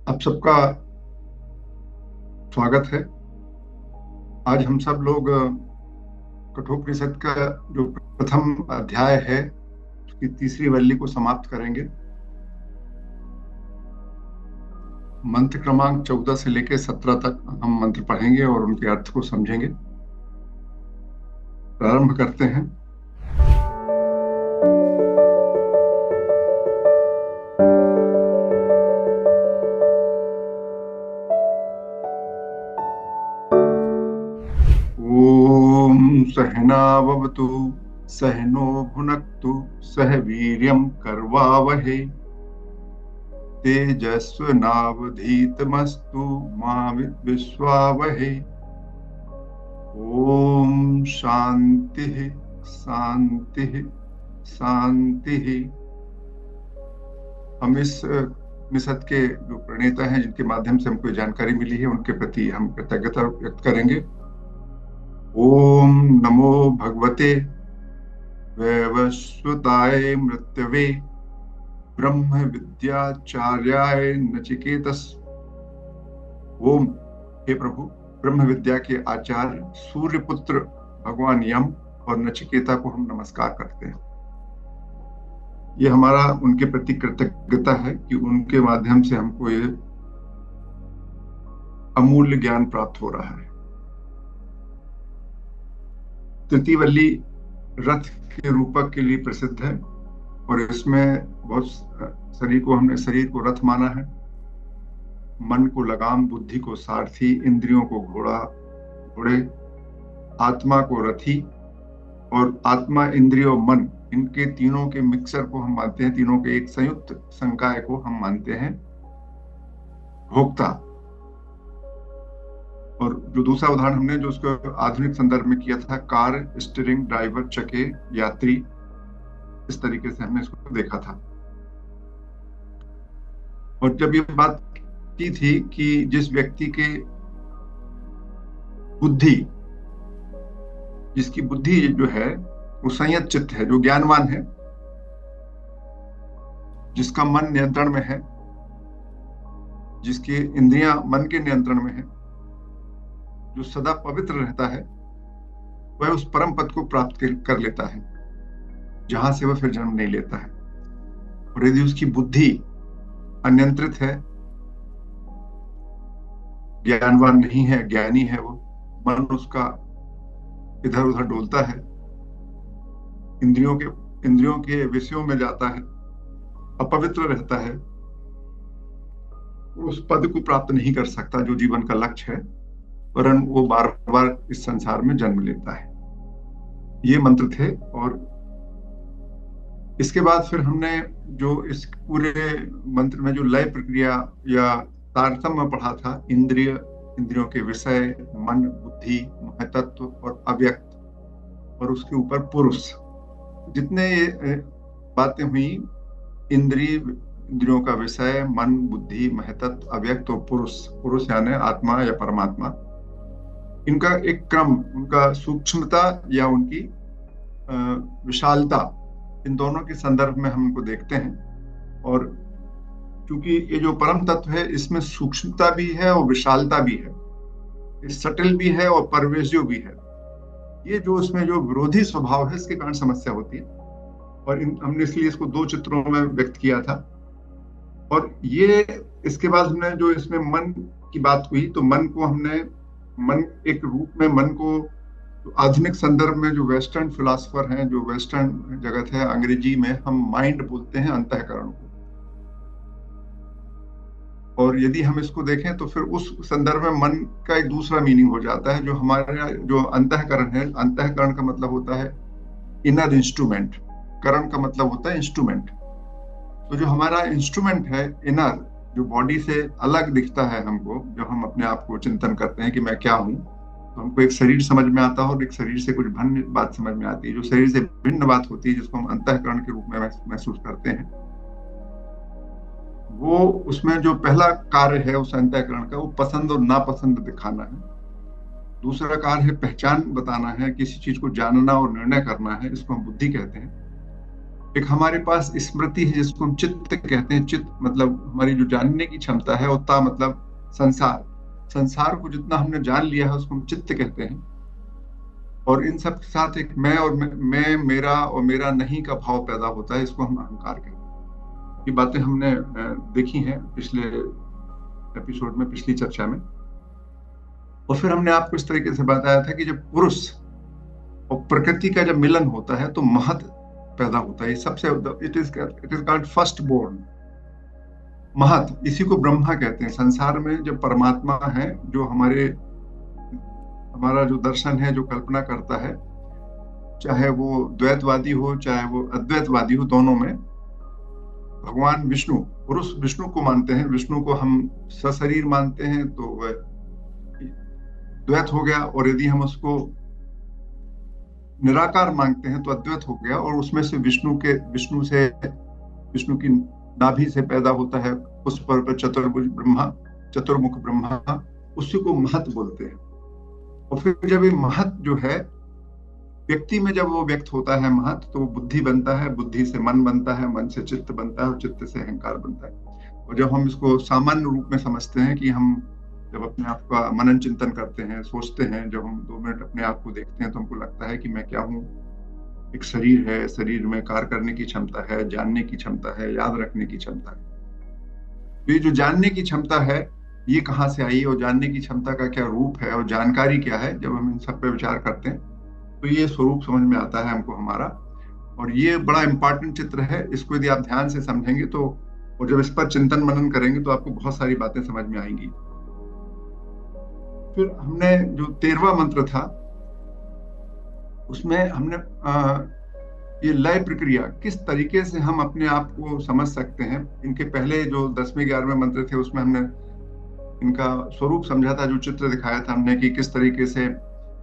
आप सबका स्वागत है। आज हम सब लोग कठोपनिषद का जो प्रथम अध्याय है उसकी तीसरी वल्ली को समाप्त करेंगे। मंत्र क्रमांक 14 से लेकर 17 तक हम मंत्र पढ़ेंगे और उनके अर्थ को समझेंगे। प्रारंभ करते हैं। ओम सहनाववतु सहनो भुनक्तु सह वीर्यं करवावहै तेजस्विनावधीतमस्तु मा विद्विषावहै। ओम शांति शांति शांति। हम इस निषद के जो प्रणेता हैं, जिनके माध्यम से हमको जानकारी मिली है, उनके प्रति हम कृतज्ञता व्यक्त करेंगे। ओम नमो भगवते वैवस्वताय मृत्यवे ब्रह्म विद्याचार्याय नचिकेतस। ओम, हे प्रभु, ब्रह्म विद्या के आचार्य सूर्यपुत्र भगवान यम और नचिकेता को हम नमस्कार करते हैं। ये हमारा उनके प्रति कृतज्ञता है कि उनके माध्यम से हमको ये अमूल्य ज्ञान प्राप्त हो रहा है। तृतीय वल्ली रथ के रूपक के लिए प्रसिद्ध है और इसमें बहुत शरीर को रथ माना है, मन को लगाम, बुद्धि को सारथी, इंद्रियों को घोड़े, आत्मा को रथी और आत्मा, इंद्रिय और मन, इनके तीनों के मिक्सर को हम मानते हैं, तीनों के एक संयुक्त संकाय को हम मानते हैं भोक्ता। और जो दूसरा उदाहरण हमने जो उसको आधुनिक संदर्भ में किया था, कार, स्टीयरिंग, ड्राइवर, चके, यात्री, इस तरीके से हमने इसको देखा था। और जब ये बात की थी कि जिस व्यक्ति के बुद्धि, जिसकी बुद्धि जो है वो संयत चित्त है, जो ज्ञानवान है, जिसका मन नियंत्रण में है, जिसकी इंद्रियां मन के नियंत्रण में है, जो सदा पवित्र रहता है, वह उस परम पद को प्राप्त कर लेता है जहां से वह फिर जन्म नहीं लेता है। और यदि उसकी बुद्धि अनियंत्रित है, ज्ञानवान नहीं है, ज्ञानी है, वो मन उसका इधर उधर डोलता है, इंद्रियों के विषयों में जाता है, अपवित्र रहता है, उस पद को प्राप्त नहीं कर सकता जो जीवन का लक्ष्य है, वरन वो बार बार इस संसार में जन्म लेता है। ये मंत्र थे। और इसके बाद फिर हमने जो इस पूरे मंत्र में जो लय प्रक्रिया या तारतम्य पढ़ा था, इंद्रियों के विषय, मन, बुद्धि, महतत्व और अव्यक्त, और उसके ऊपर पुरुष, जितने ये बातें हुई, इंद्रियों का विषय, मन, बुद्धि, महतत्व, अव्यक्त और पुरुष यानी आत्मा या परमात्मा, इनका एक क्रम, उनका सूक्ष्मता या उनकी विशालता, इन दोनों के संदर्भ में हम उनको देखते हैं। और क्योंकि ये जो परम तत्व है, इसमें सूक्ष्मता भी है और विशालता भी है, ये सटल भी है और परवेजिव भी है। ये जो इसमें जो विरोधी स्वभाव है, इसके कारण समस्या होती है। और हमने इसलिए इसको दो चित्रों में व्यक्त किया था। और ये इसके बाद हमने जो इसमें मन की बात हुई, तो मन एक रूप में, मन को तो आधुनिक संदर्भ में जो वेस्टर्न फिलोसफर हैं, जो वेस्टर्न जगत है, अंग्रेजी में हम माइंड बोलते हैं अंतःकरण को। और यदि हम इसको देखें तो फिर उस संदर्भ में मन का एक दूसरा मीनिंग हो जाता है। जो हमारे जो अंतःकरण है, अंतःकरण का मतलब होता है इनर इंस्ट्रूमेंट, करण का मतलब होता है इंस्ट्रूमेंट। तो जो हमारा इंस्ट्रूमेंट है इनर, जो बॉडी से अलग दिखता है हमको, जो हम अपने आप को चिंतन करते हैं कि मैं क्या हूँ, तो हमको एक शरीर समझ में आता है और एक शरीर से कुछ भिन्न बात समझ में आती है। जो शरीर से भिन्न बात होती है, जिसको हम अंतःकरण के रूप में महसूस करते हैं, वो उसमें जो पहला कार्य है उस अंतःकरण का, वो पसंद और नापसंद दिखाना है। दूसरा कार्य है पहचान बताना है, किसी चीज को जानना और निर्णय करना है, इसको हम बुद्धि कहते हैं। एक हमारे पास स्मृति है जिसको हम चित्त कहते हैं। चित्त मतलब हमारी जो जानने की क्षमता है, और ता मतलब संसार। संसार को जितना हमने जान लिया है उसको हम चित्त कहते हैं। और इन सब के साथ एक मैं और मैं मेरा और मेरा नहीं का भाव पैदा होता है, इसको हम अहंकार कहते हैं। ये बातें हमने देखी हैं पिछले एपिसोड में, पिछली चर्चा में। और फिर हमने आपको इस तरीके से बताया था कि जब पुरुष और प्रकृति का जब मिलन होता है तो महत पैदा होता है। ये सबसे it is called first born. महत, इसी को ब्रह्मा कहते हैं। संसार में जब परमात्मा है, जो हमारा जो दर्शन है, जो कल्पना करता है, चाहे वो द्वैतवादी हो चाहे वो अद्वैतवादी हो, दोनों में भगवान विष्णु, पुरुष विष्णु को मानते हैं। विष्णु को हम सशरीर मानते हैं तो वह द्वैत हो गया, और यदि हम उसको निराकार मांगते हैं तो अद्वैत हो गया। और उसमें से विष्णु की नाभि से पैदा होता है पुष्प पर चतुर्भुज ब्रह्मा, चतुर्मुख ब्रह्मा, उसी को महत बोलते हैं। और फिर जब ये महत जो है व्यक्ति में जब वो व्यक्त होता है महत, तो बुद्धि बनता है, बुद्धि से मन बनता है, मन से चित्त बनता है, और चित्त से अहंकार बनता है। और जब हम इसको सामान्य रूप में समझते हैं कि हम जब अपने आप का मनन चिंतन करते हैं, सोचते हैं, जब हम 2 मिनट अपने आप को देखते हैं तो हमको लगता है कि मैं क्या हूँ। एक शरीर है, शरीर में कार्य करने की क्षमता है, जानने की क्षमता है, याद रखने की क्षमता है। तो ये जो जानने की क्षमता है, ये कहाँ से आई, और जानने की क्षमता का क्या रूप है, और जानकारी क्या है, जब हम इन सब पे विचार करते हैं तो ये स्वरूप समझ में आता है हमको हमारा। और ये बड़ा इंपॉर्टेंट चित्र है। इसको यदि आप ध्यान से समझेंगे तो, और जब इस पर चिंतन मनन करेंगे तो आपको बहुत सारी बातें समझ में आएंगी। फिर हमने जो 13वां मंत्र था उसमें हमने ये लय प्रक्रिया, किस तरीके से हम अपने आप को समझ सकते हैं। इनके पहले जो 10वें 11वें मंत्र थे उसमें हमने इनका स्वरूप समझा था, जो चित्र दिखाया था हमने, कि किस तरीके से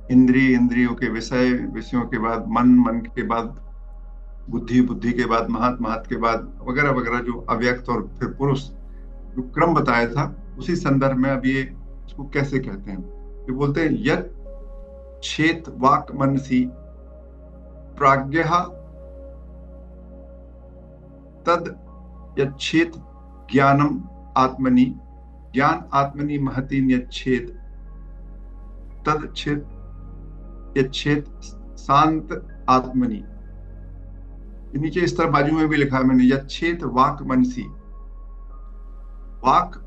इंद्रियों के विषय, विषयों के बाद मन, मन के बाद बुद्धि, बुद्धि के बाद महत, महत के बाद वगैरह वगैरह, जो अव्यक्त और फिर पुरुष जो क्रम बताया था, उसी संदर्भ में अब ये इसको कैसे कहते हैं। ये बोलते हैं यत क्षेत वाक मनसी प्राज्ञः तद यच्छेत ज्ञानम आत्मनि, ज्ञान आत्मनि महति यच्छेत तद यच्छेत शांत आत्मनि। नीचे इस तरह बाजू में भी लिखा है मैंने, यच्छेत वाक मनसी। वाक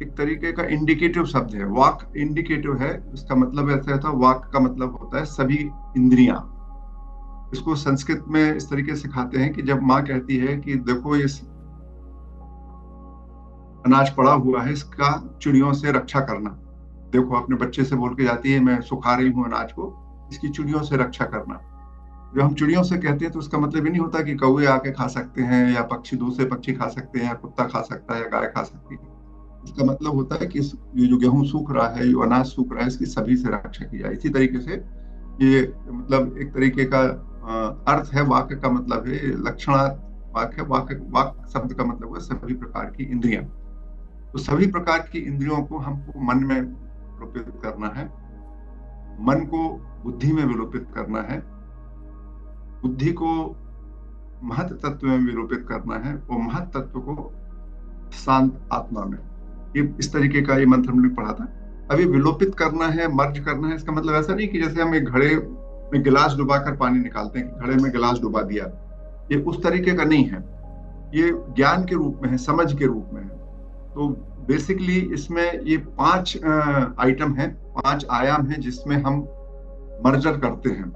एक तरीके का इंडिकेटिव शब्द है। वाक इंडिकेटिव है, इसका मतलब ऐसा था, वाक का मतलब होता है सभी इंद्रियां। इसको संस्कृत में इस तरीके से सिखाते हैं कि जब माँ कहती है कि देखो ये अनाज पड़ा हुआ है, इसका चिड़ियों से रक्षा करना। देखो अपने बच्चे से बोल के जाती है, मैं सुखा रही हूँ अनाज को, इसकी चिड़ियों से रक्षा करना। जो हम चिड़ियों से कहते हैं तो उसका मतलब ये नहीं होता कि कौवे आके खा सकते हैं, या पक्षी, दूसरे पक्षी खा सकते हैं, या कुत्ता खा सकता है, या गाय खा सकती है। इसका मतलब होता है कि ये जो गेहूं सूख रहा है, जो अनाज सूख रहा है, इसकी सभी से रक्षा की जाए। इसी तरीके से ये मतलब एक तरीके का अर्थ है। वाक्य का मतलब है लक्षणार्थ वाक्य। वाक शब्द का मतलब है सभी प्रकार की इंद्रियां। तो सभी प्रकार की इंद्रियों को हमको मन में विलोपित करना है, मन को बुद्धि में विलोपित करना है, बुद्धि को महत तत्व में विलोपित करना है, और महत तत्व को शांत आत्मा में। ये इस तरीके का ये मंत्र हमने पढ़ा था। अभी विलोपित करना है, मर्ज करना है, इसका मतलब ऐसा नहीं कि जैसे हम एक घड़े में गिलास डुबाकर पानी निकालते हैं, कि घड़े में गिलास डुबा दिया, ये उस तरीके का नहीं है। ये ज्ञान के रूप में है, समझ के रूप में है। तो बेसिकली इसमें ये 5 आइटम है, 5 आयाम है, जिसमें हम मर्जर करते हैं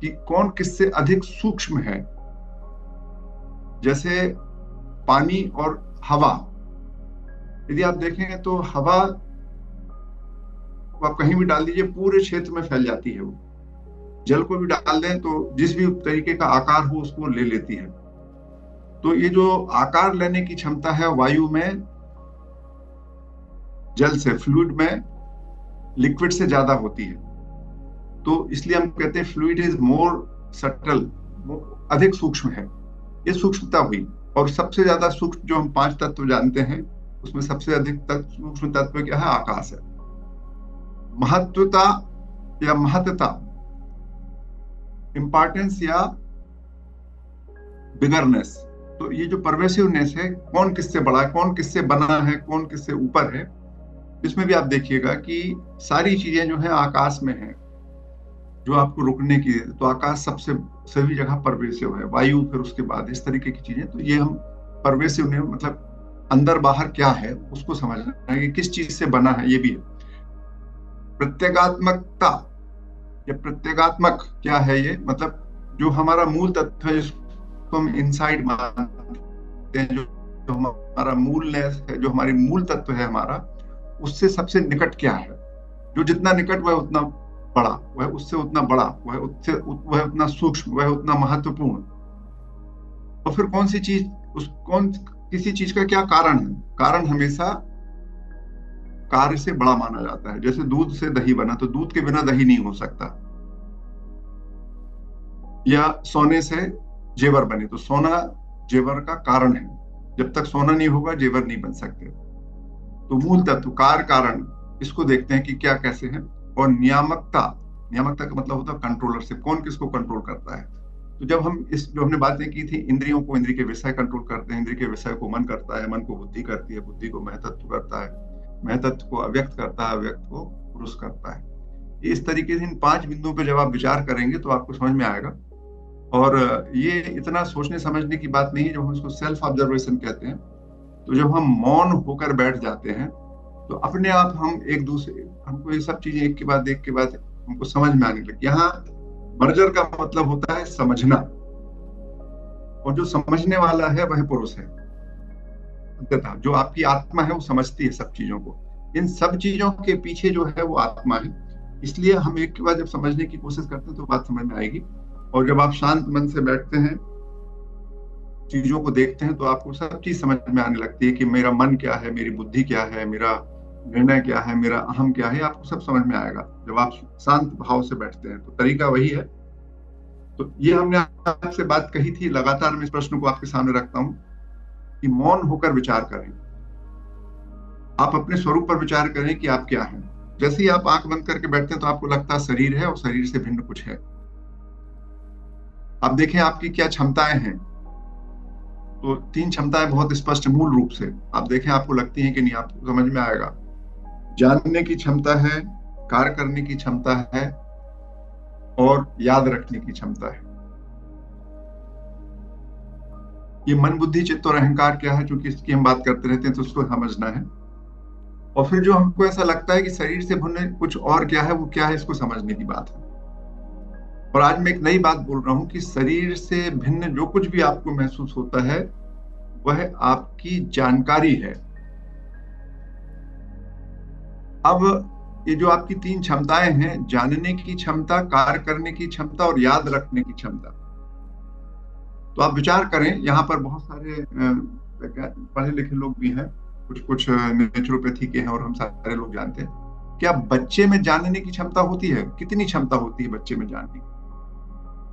कि कौन किससे अधिक सूक्ष्म है। जैसे पानी और हवा, यदि आप देखें तो हवा को आप कहीं भी डाल दीजिए, पूरे क्षेत्र में फैल जाती है। वो जल को भी डाल दें तो जिस भी तरीके का आकार हो उसको ले लेती है। तो ये जो आकार लेने की क्षमता है वायु में, जल से, फ्लूइड में, लिक्विड से ज्यादा होती है। तो इसलिए हम कहते हैं फ्लूइड इज मोर सटल, अधिक सूक्ष्म है। ये सूक्ष्मता हुई। और सबसे ज्यादा सूक्ष्म जो हम 5 तत्व जानते हैं, उसमें सबसे अधिक सूक्ष्म तत्व क्या है? आकाश है। महत्वता या महत्ता, इंपॉर्टेंस या बिगरनेस। तो ये जो परवेसिवनेस है, कौन किससे बड़ा है, कौन किससे बना है, कौन किससे ऊपर है, इसमें भी आप देखिएगा कि सारी चीजें जो है आकाश में है, जो आपको रुकने की, तो आकाश सबसे सभी जगह परवेसिव है, वायु फिर उसके बाद इस तरीके की चीजें। तो ये हम परवेसिव ने मतलब अंदर बाहर क्या है उसको समझना है कि किस चीज से बना है, ये भी है। प्रत्येगात्मकता या प्रत्येगात्मक क्या है, ये मतलब जो हमारा मूल तत्व है, जिसको हम इनसाइड मानते हैं, जो हमारा मूलनेस है, जो हमारी मूल तत्व है हमारा, उससे सबसे निकट क्या है, जो जितना निकट वह उतना बड़ा, वह उससे उतना बड़ा, वह उतना सूक्ष्म, वह उतना महत्वपूर्ण। तो फिर कौन सी चीज, उस कौन किसी चीज का क्या कारण है, कारण हमेशा कार्य से बड़ा माना जाता है। जैसे दूध से दही बना, तो दूध के बिना दही नहीं हो सकता। या सोने से जेवर बने, तो सोना जेवर का कारण है, जब तक सोना नहीं होगा जेवर नहीं बन सकते। तो मूल तत्व, कार्य, कारण, इसको देखते हैं कि क्या कैसे है। और नियामकता, नियामकता का मतलब होता है कंट्रोलरशिप, कौन किसको कंट्रोल करता है। तो जब हम इस जो हमने बातें की थी, इंद्रियों को इंद्रिय के विषय कंट्रोल करते हैं, इंद्रिय के विषय को मन करता है, मन को बुद्धि करती है, बुद्धि को महतत्व करता है, महतत्व को अव्यक्त करता है, अव्यक्त को पुरुष करता है। इस तरीके से इन 5 बिंदुओं पर जब आप विचार करेंगे तो आपको समझ में आएगा। और ये इतना सोचने समझने की बात नहीं है, जब हम इसको सेल्फ ऑब्जर्वेशन कहते हैं। तो जब हम मौन होकर बैठ जाते हैं तो अपने आप हम एक दूसरे, हमको ये सब चीजें एक के बाद हमको समझ में आने लगी। यहाँ मर्जर का मतलब होता है समझना, और जो समझने वाला है वह पुरुष है। अंततः जो आपकी आत्मा है वो समझती है सब चीजों को। इन सब चीजों के पीछे जो है वो आत्मा है। इसलिए हम एक के बाद जब समझने की कोशिश करते हैं तो बात समझ में आएगी। और जब आप शांत मन से बैठते हैं, चीजों को देखते हैं, तो आपको सब चीज समझ में आने लगती है कि मेरा मन क्या है, मेरी बुद्धि क्या है, मेरा निर्णय क्या है, मेरा अहम क्या है, आपको सब समझ में आएगा जब आप शांत भाव से बैठते हैं। तो तरीका वही है। तो ये हमने आपसे बात कही थी, लगातार मैं इस प्रश्न को आपके सामने रखता हूँ कि मौन होकर विचार करें। आप अपने स्वरूप पर विचार करें कि आप क्या हैं। जैसे ही आप आंख बंद करके बैठते हैं तो आपको लगता है शरीर है और शरीर से भिन्न कुछ है। आप देखें आपकी क्या क्षमताएं हैं। तो 3 क्षमताएं बहुत स्पष्ट मूल रूप से आप देखें, आपको लगती हैं कि नहीं, आपको समझ में आएगा। जानने की क्षमता है, कार्य करने की क्षमता है, और याद रखने की क्षमता है। ये मन, बुद्धि, चित्त और अहंकार क्या है, क्योंकि इसकी हम बात करते रहते हैं तो उसको समझना है। और फिर जो हमको ऐसा लगता है कि शरीर से भिन्न कुछ और क्या है, वो क्या है, इसको समझने की बात है। और आज मैं एक नई बात बोल रहा हूं कि शरीर से भिन्न जो कुछ भी आपको महसूस होता है वह आपकी जानकारी है। अब ये जो आपकी 3 क्षमताएं हैं, जानने की क्षमता, कार्य करने की क्षमता और याद रखने की क्षमता, तो आप विचार करें, यहाँ पर बहुत सारे पढ़े लिखे लोग भी हैं, कुछ कुछ नेचुरोपैथी के हैं, और हम सारे लोग जानते हैं। क्या बच्चे में जानने की क्षमता होती है? कितनी क्षमता होती है बच्चे में जानने की?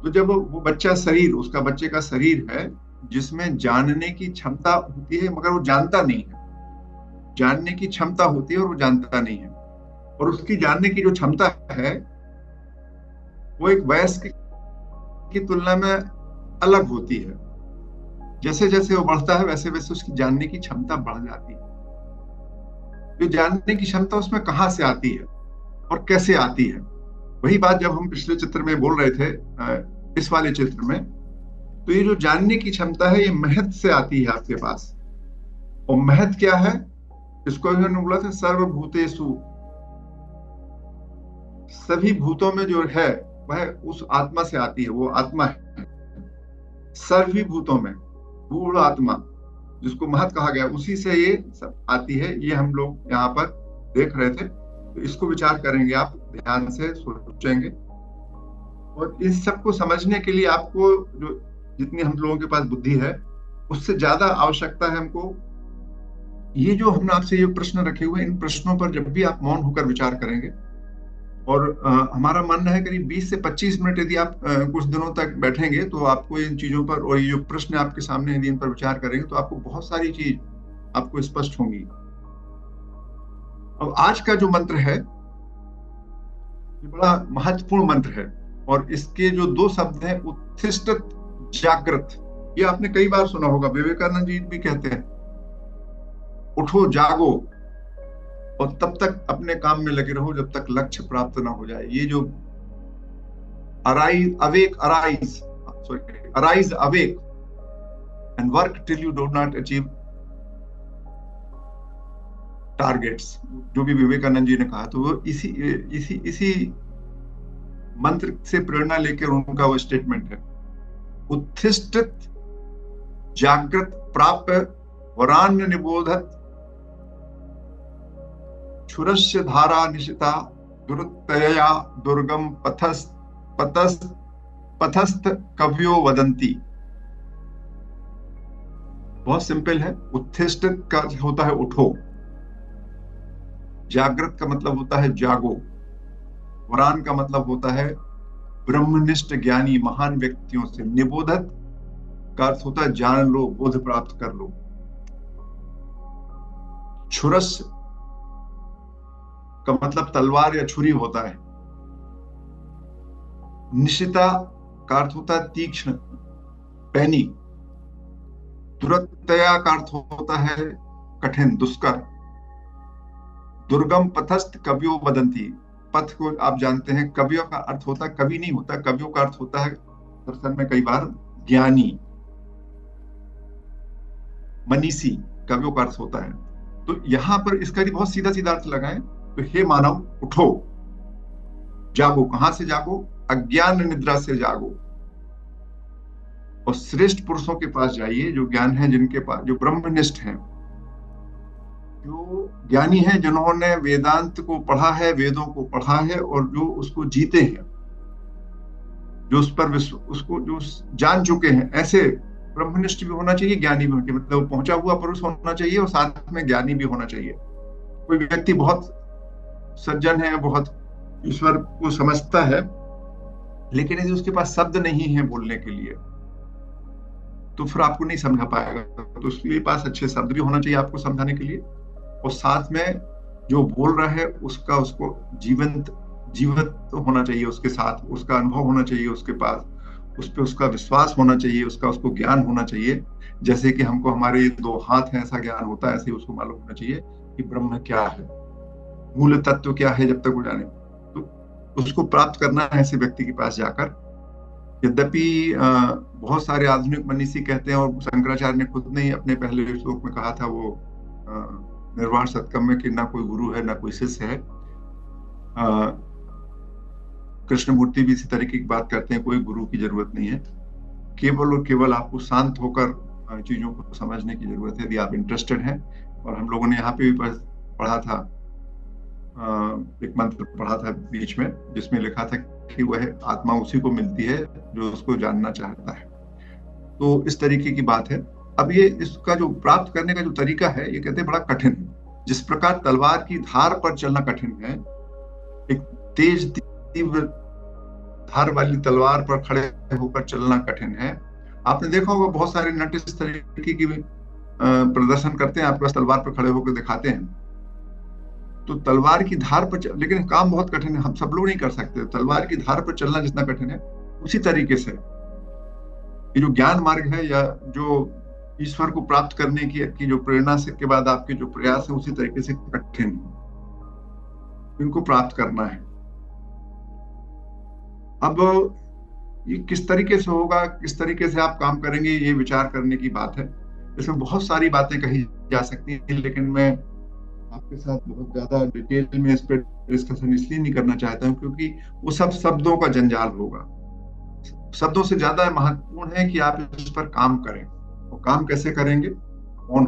तो जब वो बच्चा शरीर, उसका बच्चे का शरीर है जिसमें जानने की क्षमता होती है, मगर वो जानता नहीं है। जानने की क्षमता होती है और वो जानता नहीं है। और उसकी जानने की जो क्षमता है वो एक वयस्क की तुलना में अलग होती है। जैसे जैसे वो बढ़ता है वैसे वैसे उसकी जानने की क्षमता बढ़ जाती है। जो जानने की क्षमता उसमें कहाँ से आती है और कैसे आती है, वही बात जब हम पिछले चित्र में बोल रहे थे, इस वाले चित्र में, तो ये जो जानने की क्षमता है ये महत से आती है आपके पास। और महत क्या है? इसको उन्होंने बोला था सर्वभूतेषु, सभी भूतों में जो है वह उस आत्मा से आती है, वो आत्मा है सभी भूतों में। गूढ़ आत्मा जिसको महत कहा गया, उसी से ये सब आती है। ये हम लोग यहाँ पर देख रहे थे। तो इसको विचार करेंगे, आप ध्यान से सोचेंगे। और इस सब को समझने के लिए आपको जो जितनी हम लोगों के पास बुद्धि है उससे ज्यादा आवश्यकता है हमको। ये जो हमने आपसे ये प्रश्न रखे हुए, इन प्रश्नों पर जब भी आप मौन होकर विचार करेंगे, और हमारा मानना है करीब 20 से 25 मिनट यदि आप कुछ दिनों तक बैठेंगे तो आपको इन चीजों पर, और ये जो प्रश्न आपके सामने यदि इन पर विचार करेंगे तो आपको बहुत सारी चीज आपको स्पष्ट होंगी। अब आज का जो मंत्र है ये बड़ा महत्वपूर्ण मंत्र है, और इसके जो 2 शब्द हैं, उत्तिष्ठ जागृत। ये आपने कई बार सुना होगा, विवेकानंद जी भी कहते हैं, उठो जागो और तब तक अपने काम में लगे रहो जब तक लक्ष्य प्राप्त ना हो जाए। ये जो arise awake arise sorry arise awake and work till you do not achieve targets, जो भी विवेकानंद जी ने कहा, तो वो इसी इसी इसी मंत्र से प्रेरणा लेकर उनका वो स्टेटमेंट है, उत्थिष्ठ जागृत प्राप्य वरान्य निबोधत क्षुरस्य धारा निशिता दुरुत्तया दुर्गम पथस्थ पथस्थ कव्यो वदंती। बहुत सिंपल है। उत्थिष्ठ का होता है उठो, जागृत का मतलब होता है जागो, वरान का मतलब होता है ब्रह्मनिष्ठ ज्ञानी महान व्यक्तियों से, निबोधत का अर्थ होता है जान लो, बोध प्राप्त कर लो, छुरस का मतलब तलवार या छुरी होता है, निशिता का अर्थ होता है तीक्ष्ण पैनी, दुरतया का अर्थ होता है कठिन दुष्कर, दुर्गम पथस्थ कवियों वदंती, पथ को आप जानते हैं, कवियों का अर्थ होता है, कवि नहीं होता, कवियों का अर्थ होता है दरअसल में कई बार ज्ञानी मनीषी, कवियों का अर्थ होता है। तो यहां पर इसका भी बहुत सीधा सीधा अर्थ लगाएं तो हे मानव उठो, जागो, कहां से जागो, अज्ञान निद्रा से जागो और श्रेष्ठ पुरुषों के पास जाइए जो ज्ञान है, जिनके पास, जो ब्रह्मनिष्ठ हैं, जो ज्ञानी हैं, जिन्होंने वेदांत को पढ़ा है, वेदों को पढ़ा है और जो उसको जीते हैं, जो उस पर उसको जो जान चुके हैं। ऐसे ब्रह्मनिष्ठ भी होना चाहिए, ज्ञानी भी होना चाहिए, मतलब पहुंचा हुआ पुरुष होना चाहिए और साथ में ज्ञानी भी होना चाहिए। कोई व्यक्ति बहुत सज्जन है, बहुत ईश्वर को समझता है, लेकिन यदि उसके पास शब्द नहीं है बोलने के लिए तो फिर आपको नहीं समझा पाएगा। तो उसके पास अच्छे शब्द भी होना चाहिए आपको समझाने के लिए, और साथ में जो बोल रहा है उसका, उसको जीवत होना चाहिए, उसके साथ उसका अनुभव होना चाहिए, उसके पास उस पर उसका विश्वास होना चाहिए, उसको ज्ञान होना चाहिए। जैसे कि हमको हमारे दो हाथ हैं ऐसा ज्ञान होता है, ऐसे ही उसको मालूम होना चाहिए कि ब्रह्म क्या है, मूल तत्व क्या है, जब तक वो जाने। तो उसको प्राप्त करना है ऐसे व्यक्ति के पास जाकर। यद्यपि बहुत सारे आधुनिक मनीषी कहते हैं, और शंकराचार्य ने खुद ने ही अपने पहले श्लोक में कहा था, वो निर्वाण सतकम में, कि ना कोई गुरु है ना कोई शिष्य है। कृष्णमूर्ति भी इसी तरीके की बात करते हैं, कोई गुरु की जरूरत नहीं है, केवल और केवल आपको शांत होकर चीजों को समझने की जरूरत है, यदि आप इंटरेस्टेड हैं। और हम लोगों ने यहाँ पे भी पढ़ा था, एक मंत्र पढ़ा था बीच में, जिसमें लिखा था कि वह आत्मा उसी को मिलती है जो उसको जानना चाहता है। तो इस तरीके की बात है। अब ये इसका जो प्राप्त करने का जो तरीका है, ये कहते हैं बड़ा कठिन है। जिस प्रकार तलवार की धार पर चलना कठिन है, एक तेज तीव्र धार वाली तलवार पर खड़े होकर चलना कठिन है। आपने देखा होगा बहुत सारे नट इस तरीके की प्रदर्शन करते हैं, आपके पास तलवार पर खड़े होकर दिखाते हैं। तो तलवार की धार पर लेकिन काम बहुत कठिन है, हम सब लोग नहीं कर सकते। तलवार की धार पर चलना जितना कठिन है, उसी तरीके से ये जो ज्ञान मार्ग है, या जो ईश्वर को प्राप्त करने की जो प्रेरणा से के बाद आपके जो प्रयास है, उसी तरीके से कठिन है, इनको प्राप्त करना है। अब ये किस तरीके से होगा, किस तरीके से आप काम करेंगे, ये विचार करने की बात है। इसमें बहुत सारी बातें कही जा सकती हैं, लेकिन मैं आपके साथ बहुत ज्यादा डिटेल में इस पर डिस्कशन इसलिए नहीं करना चाहता हूँ क्योंकि वो सब शब्दों का जंजाल होगा। शब्दों से ज्यादा महत्वपूर्ण है कि आप इस पर काम करें। और काम कैसे करेंगे? मौन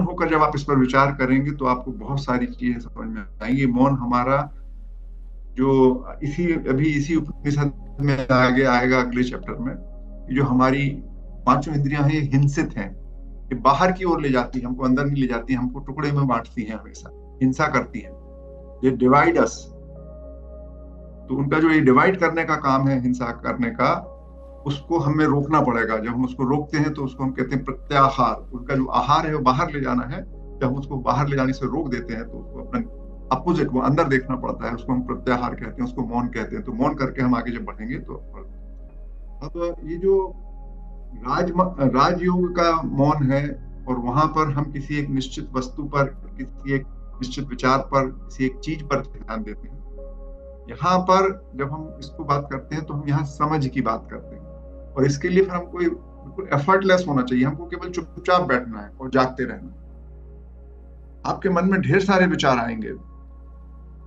होकर जब आप इस पर विचार करेंगे तो आपको बहुत सारी चीजें समझ में आएंगी। मौन हमारा जो इसी उपनिषद में आगे आएगा अगले चैप्टर में, जो हमारी पांचों इंद्रियां हैं, हिंसित हैं, ये बाहर की ओर ले जाती है, हमको अंदर नहीं ले जाती, हमको टुकड़े में बांटती हैं, हमेशा हिंसा करती हैं, ये डिवाइड अस। तो उनका जो ये डिवाइड करने का काम है, हिंसा करने का, उसको हमें रोकना पड़ेगा। जब हम उसको रोकते हैं तो उसको हम कहते हैं प्रत्याहार। उनका जो आहार है वो बाहर ले जाना है। जब हम उसको बाहर ले जाने से रोक देते हैं तो उसको अपने अपोजिट, वो अंदर देखना पड़ता है, उसको हम प्रत्याहार कहते हैं, उसको मौन कहते हैं। तो मौन करके हम आगे जब बढ़ेंगे तो अब ये जो राजयोग का मौन है, और वहां पर हम किसी एक निश्चित वस्तु पर, किसी एक निश्चित विचार पर, किसी एक चीज पर ध्यान देते हैं। यहाँ पर जब हम इसको बात करते हैं तो हम यहाँ समझ की बात करते हैं, और इसके लिए फिर हमको बिल्कुल एफर्टलेस होना चाहिए। हमको केवल चुपचाप बैठना है और जागते रहना है। आपके मन में ढेर सारे विचार आएंगे।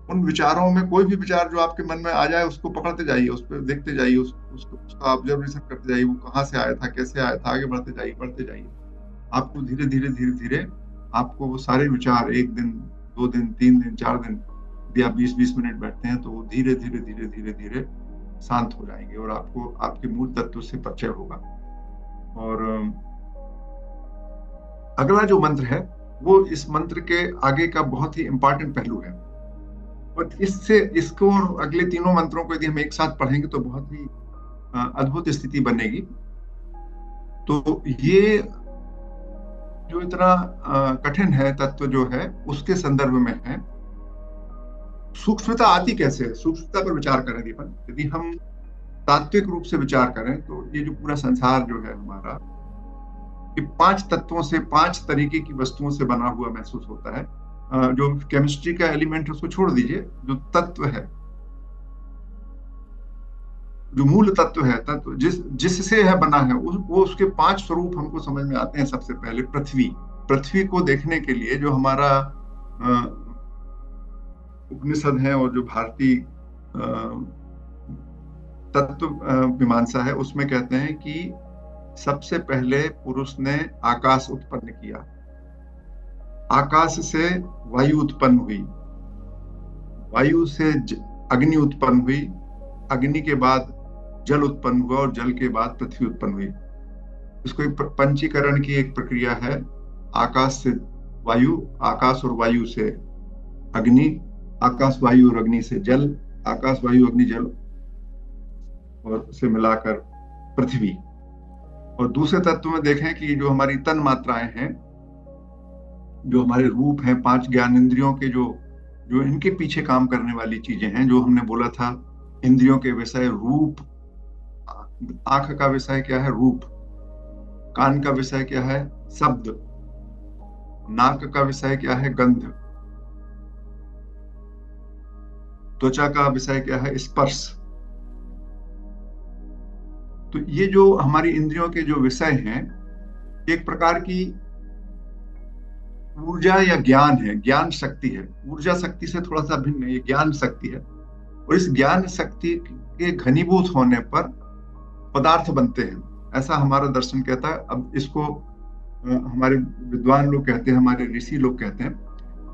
उन विचारों में कोई भी विचार जो आपके मन में आ जाए उसको पकड़ते जाइए, उस पर देखते जाइए, उसका ऑब्जर्वेशन करते जाइए, वो कहाँ से आया था, कैसे आया था, आगे बढ़ते जाइए, बढ़ते जाइए। आपको धीरे धीरे धीरे धीरे आपको वो सारे विचार, एक दिन, 2 दिन, 3 दिन, 4 दिन, यदि आप 20-20 मिनट बैठते हैं तो वो धीरे धीरे धीरे धीरे धीरे शांत हो जाएंगे, और आपको आपके मूल तत्व से परिचय होगा। और अगला जो मंत्र है वो इस मंत्र के आगे का बहुत ही इंपॉर्टेंट पहलू है, और इसको और अगले तीनों मंत्रों को यदि हम एक साथ पढ़ेंगे तो बहुत ही अद्भुत स्थिति बनेगी। तो ये जो इतना कठिन है तत्व जो है, उसके संदर्भ में है। सूक्ष्मता आती कैसे है, सूक्ष्मता पर विचार करें दीपन। यदि हम तात्विक रूप से विचार करें तो ये जो पूरा संसार जो है हमारा, ये 5 तत्वों से, 5 तरीके की वस्तुओं से बना हुआ महसूस होता है। जो केमिस्ट्री का एलिमेंट है उसको छोड़ दीजिए, जो तत्व है, जो मूल तत्व है, तत्व जिससे है बना है, वो उसके 5 स्वरूप हमको समझ में आते हैं। सबसे पहले पृथ्वी। पृथ्वी को देखने के लिए जो हमारा उपनिषद है और जो भारतीय तत्व मीमांसा है, उसमें कहते हैं कि सबसे पहले पुरुष ने आकाश उत्पन्न किया, आकाश से वायु उत्पन्न हुई, वायु से अग्नि उत्पन्न हुई, अग्नि के बाद जल उत्पन्न हुआ, और जल के बाद पृथ्वी उत्पन्न हुई। इसको एक पंचीकरण की एक प्रक्रिया है। आकाश से वायु, आकाश और वायु से अग्नि, आकाश वायु और अग्नि से जल, आकाश वायु अग्नि जल और से मिलाकर पृथ्वी। और दूसरे तत्व में देखें कि जो हमारी तन मात्राएं हैं, जो हमारे रूप हैं, 5 ज्ञानेंद्रियों के जो जो इनके पीछे काम करने वाली चीजें हैं, जो हमने बोला था इंद्रियों के विषय रूप। आंख का विषय क्या है? रूप। कान का विषय क्या है? शब्द। नाक का विषय क्या है? गंध। त्वचा का विषय क्या है? स्पर्श। तो ये जो हमारी इंद्रियों के जो विषय हैं, एक प्रकार की ऊर्जा या ज्ञान है, ज्ञान शक्ति है। ऊर्जा शक्ति से थोड़ा सा भिन्न है, ये ज्ञान शक्ति है। और इस ज्ञान शक्ति के घनीभूत होने पर पदार्थ बनते हैं, ऐसा हमारा दर्शन कहता है। अब इसको हमारे विद्वान लोग कहते हैं, हमारे ऋषि लोग कहते हैं।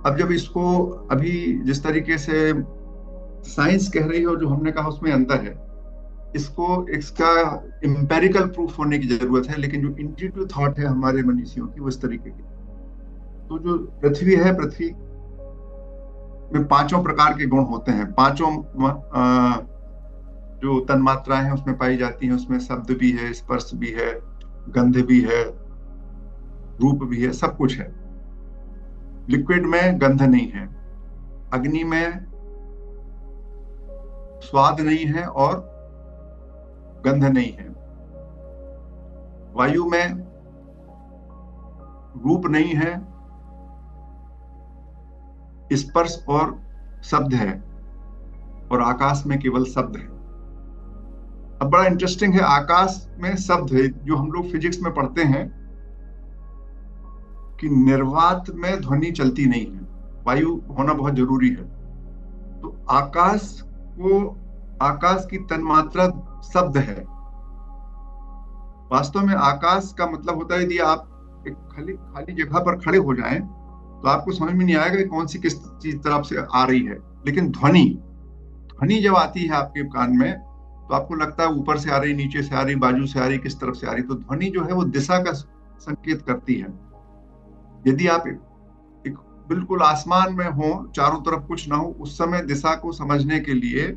अब जब इसको अभी जिस तरीके से साइंस कह रही है और जो हमने कहा उसमें अंतर है, इसको इसका एम्पेरिकल प्रूफ होने की जरूरत है, लेकिन जो इंट्यूटिव थॉट है हमारे मनीषियों की, वो इस तरीके की। तो जो पृथ्वी है, पृथ्वी में 5 प्रकार के गुण होते हैं। 5 जो तन्मात्राएं हैं उसमें पाई जाती हैं। उसमें शब्द भी है, स्पर्श भी है, गंध भी है, रूप भी है, सब कुछ है। लिक्विड में गंध नहीं है, अग्नि में स्वाद नहीं है और गंध नहीं है, वायु में रूप नहीं है, स्पर्श और शब्द है, और आकाश में केवल शब्द है। अब बड़ा इंटरेस्टिंग है, आकाश में शब्द है। जो हम लोग फिजिक्स में पढ़ते हैं कि निर्वात में ध्वनि चलती नहीं है, वायु होना बहुत जरूरी है। तो आकाश की तन्मात्रा शब्द है। वास्तव में आकाश का मतलब होता है, यदि आप एक खाली जगह पर खड़े हो जाएं तो आपको समझ में नहीं आएगा कि कौन सी किस चीज तरफ से आ रही है। लेकिन ध्वनि जब आती है आपके कान में तो आपको लगता है ऊपर से आ रही, नीचे से आ रही, बाजू से आ रही, किस तरफ से आ रही। तो ध्वनि जो है वो दिशा का संकेत करती है। यदि आप एक बिल्कुल आसमान में हो, चारों तरफ कुछ ना हो, उस समय दिशा को समझने के लिए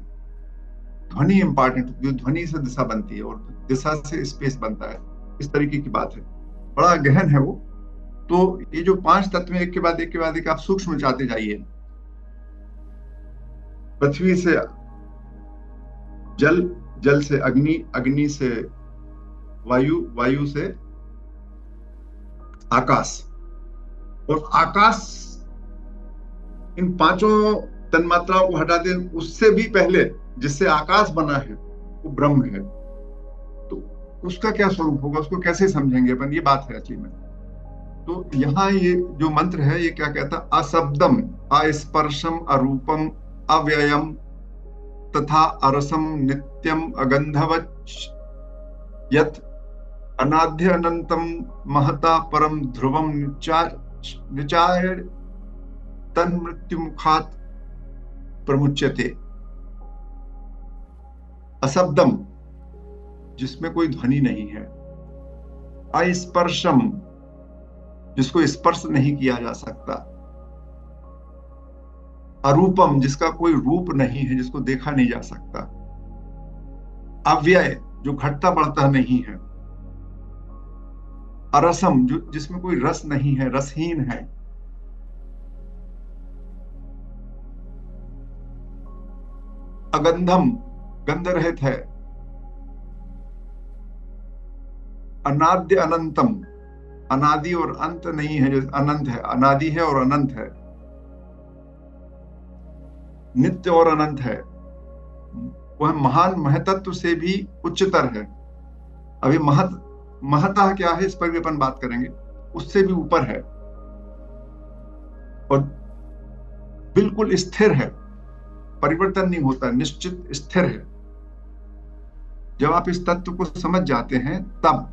ध्वनि इंपॉर्टेंट होती है। ध्वनि से दिशा बनती है और दिशा से स्पेस बनता है। इस तरीके की बात है, बड़ा गहन है वो। तो ये जो 5 तत्व एक के बाद एक आप सूक्ष्म जाते जाइए। पृथ्वी से जल, जल से अग्नि, अग्नि से वायु, वायु से आकाश, और आकाश, इन पांचों तन्मात्राओं को हटा दें, उससे भी पहले जिससे आकाश बना है वो ब्रह्म है। तो उसका क्या स्वरूप होगा, उसको कैसे समझेंगे अपन, ये बात है असली में। तो यहाँ ये जो मंत्र है ये क्या कहता है, अशब्दम, अस्पर्शम, अरूपम, अव्ययम तथा अरसम, नित्यम, अगंधवच, यत् अनाद्य अनंतम, महता परम ध्रुवम, निचाय तन मृत्यु मुखात प्रमुच्यते। अशब्दम, जिसमें कोई ध्वनि नहीं है, अस्पर्शम, जिसको स्पर्श नहीं किया जा सकता, अरूपम, जिसका कोई रूप नहीं है, जिसको देखा नहीं जा सकता, अव्यय, जो घटता बढ़ता नहीं है, अरसम, जो जिसमें कोई रस नहीं है, रसहीन है, अगंधम, गंध रहित है, अनाद्य अनंतम, अनादि और अंत नहीं है, जो अनंत है, अनादि है और अनंत है, नित्य और अनंत है, वह महान महतत्व से भी उच्चतर है। अभी महता क्या है, इस पर भी अपन बात करेंगे, उससे भी ऊपर है, और बिल्कुल स्थिर है, परिवर्तन नहीं होता, निश्चित स्थिर है। जब आप इस तत्व को समझ जाते हैं तब,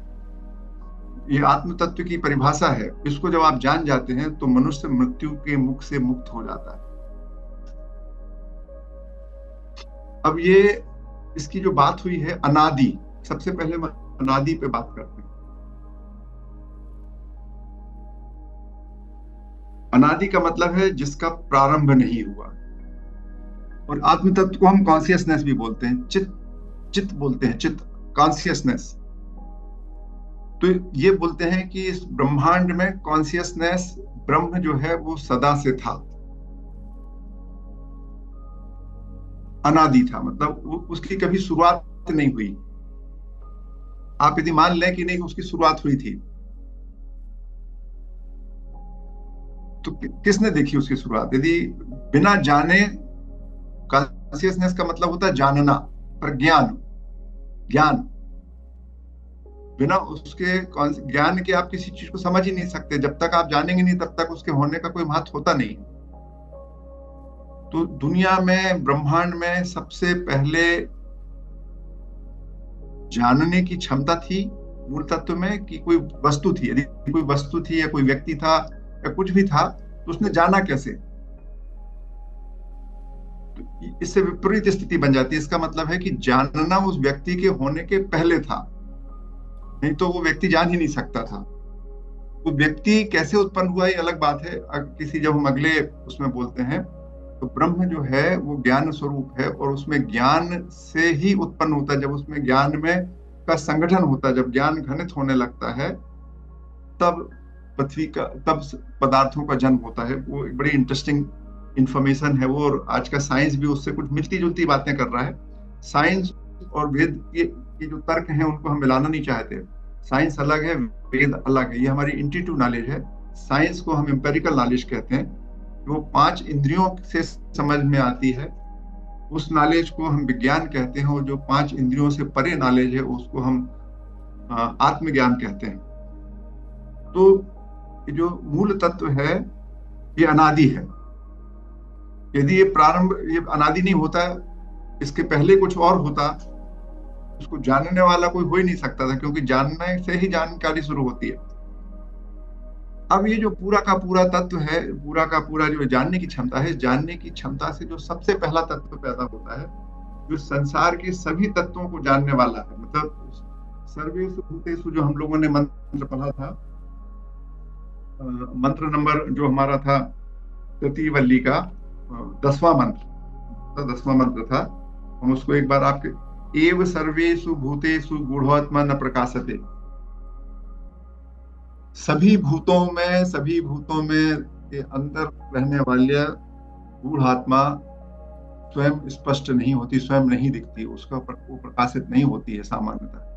ये आत्म तत्व की परिभाषा है, इसको जब आप जान जाते हैं तो मनुष्य मृत्यु के मुख से मुक्त हो जाता है। अब ये इसकी जो बात हुई है अनादि, सबसे पहले हम अनादि पे बात करते हैं। अनादि का मतलब है जिसका प्रारंभ नहीं हुआ, और आत्म तत्व को हम कॉन्सियसनेस भी बोलते हैं, चित्त, चित्त बोलते हैं, चित्त, कॉन्सियसनेस। तो ये बोलते हैं कि इस ब्रह्मांड में कॉन्सियसनेस, ब्रह्म जो है वो सदा से था, अनादि था, मतलब उसकी कभी शुरुआत नहीं हुई। आप यदि मान लें कि नहीं उसकी शुरुआत हुई थी, तो किसने देखी उसकी शुरुआत? यदि बिना जाने, कॉन्सियसनेस का मतलब होता है जानना, प्रज्ञान, ज्ञान, बिना उसके ज्ञान के आप किसी चीज को समझ ही नहीं सकते। जब तक आप जानेंगे नहीं तब तक उसके होने का कोई महत्व होता नहीं। तो दुनिया में, ब्रह्मांड में सबसे पहले जानने की क्षमता थी मूल तत्व में, कि कोई वस्तु थी। यदि कोई वस्तु थी या कोई व्यक्ति था या कुछ भी था, तो उसने जाना कैसे? तो इससे विपरीत स्थिति बन जाती है। इसका मतलब है कि जानना उस व्यक्ति के होने के पहले था, नहीं तो वो व्यक्ति जान ही नहीं सकता था। वो व्यक्ति कैसे उत्पन्न हुआ ये अलग बात है, किसी जब हम अगले उसमें बोलते हैं। तो ब्रह्म जो है वो ज्ञान स्वरूप है, और उसमें ज्ञान से ही उत्पन्न होता है। जब उसमें ज्ञान में का संगठन होता है, जब ज्ञान घनित होने लगता है, तब पृथ्वी का, तब पदार्थों का जन्म होता है। वो एक बड़ी इंटरेस्टिंग इंफॉर्मेशन है वो, और आज का साइंस भी उससे कुछ मिलती जुलती बातें कर रहा है। साइंस और वेद के जो तर्क हैं उनको हम मिलाना नहीं चाहते। साइंस अलग है, वेद अलग है। ये हमारी इंट्यूटिव नॉलेज है। साइंस को हम एम्पेरिकल नॉलेज कहते हैं, वो 5 इंद्रियों से समझ में आती है। उस नॉलेज को हम विज्ञान कहते हैं, और जो 5 इंद्रियों से परे नॉलेज है उसको हम आत्मज्ञान कहते हैं। तो जो मूल तत्व है ये अनादि है। यदि ये प्रारंभ, ये अनादि नहीं होता, इसके पहले कुछ और होता, उसको जानने वाला कोई हो ही नहीं सकता था, क्योंकि जानने से ही जानकारी शुरू होती है। अब ये जो पूरा का पूरा तत्व है, पूरा का पूरा जो जानने की क्षमता है, जानने की क्षमता से जो सबसे पहला तत्व पैदा होता है, जो संसार के सभी तत्वों को जानने वाला है, मतलब सर्वेषु भूतेषु, जो हम लोगों ने मंत्र पढ़ा था, मंत्र नंबर जो हमारा था तृतीय वल्ली का 10वां मंत्र, 10वां मंत्र था। हम उसको एक बार आपके, एव सर्वेषु भूतेषु गूढ़ात्मा न प्रकाशते। सभी भूतों में के अंदर रहने वाले गूढ़ आत्मा स्वयं स्पष्ट नहीं होती, स्वयं नहीं दिखती, उसका वो प्रकाशित नहीं होती है सामान्यतः।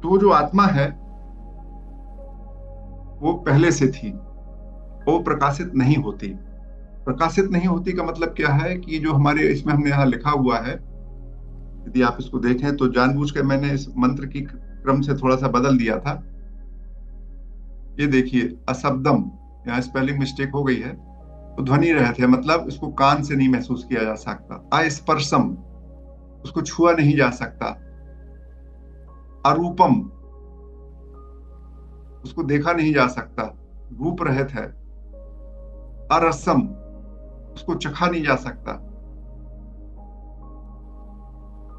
तो जो आत्मा है वो पहले से थी, वो प्रकाशित नहीं होती। प्रकाशित नहीं होती का मतलब क्या है कि जो हमारे इसमें हमने यहाँ लिखा हुआ है, यदि आप इसको देखें तो जानबूझ कर मैंने इस मंत्र की क्रम से थोड़ा सा बदल दिया था। ये देखिए, अशब्दम, यहाँ स्पेलिंग मिस्टेक हो गई है, तो ध्वनि रहित है, मतलब इसको कान से नहीं महसूस किया जा सकता। अस्पर्शम, उसको छुआ नहीं जा सकता। अरूपम, उसको देखा नहीं जा सकता, रूप रहित है। अरसम, उसको चखा नहीं जा सकता।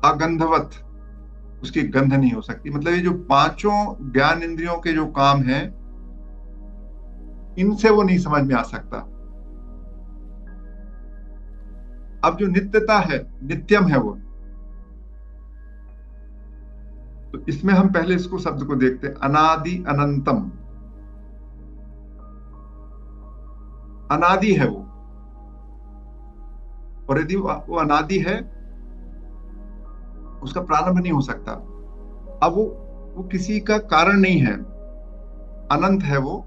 अगंधवत, उसकी गंध नहीं हो सकती। मतलब ये जो पांचों ज्ञान इंद्रियों के जो काम हैं, इनसे वो नहीं समझ में आ सकता। अब जो नित्यता है, नित्यम है वो, तो इसमें हम पहले इसको शब्द को देखते हैं, अनादि अनंतम। अनादि है वो, और यदि वो अनादि है, उसका प्रारंभ नहीं हो सकता। अब वो किसी का कारण नहीं है, अनंत है वो,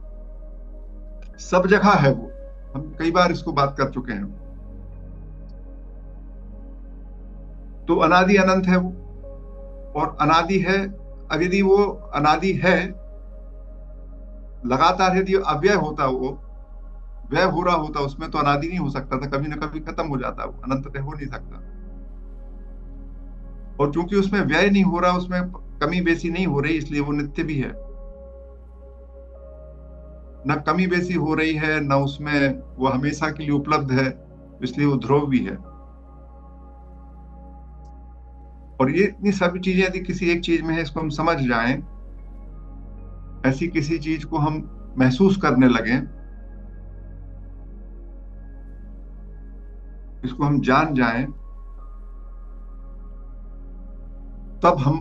सब जगह है वो। हम कई बार इसको बात कर चुके हैं। तो अनादि अनंत है वो, और अनादि है। अब यदि वो अनादि है, लगातार यदि अव्यय होता, वो व्यय हो रहा होता, उसमें तो अनादि नहीं हो सकता था, कभी ना कभी खत्म हो जाता, वो अनंत हो नहीं सकता। और चूंकि उसमें व्यय नहीं हो रहा, उसमें कमी बेसी नहीं हो रही, इसलिए वो नित्य भी है। न कमी बेसी हो रही है, न उसमें वो हमेशा के लिए उपलब्ध है, इसलिए वो ध्रुव भी है। और ये इतनी सभी चीजें यदि किसी एक चीज में है, इसको हम समझ जाएं, ऐसी किसी चीज को हम महसूस करने लगे, इसको हम जान जाएं, तब हम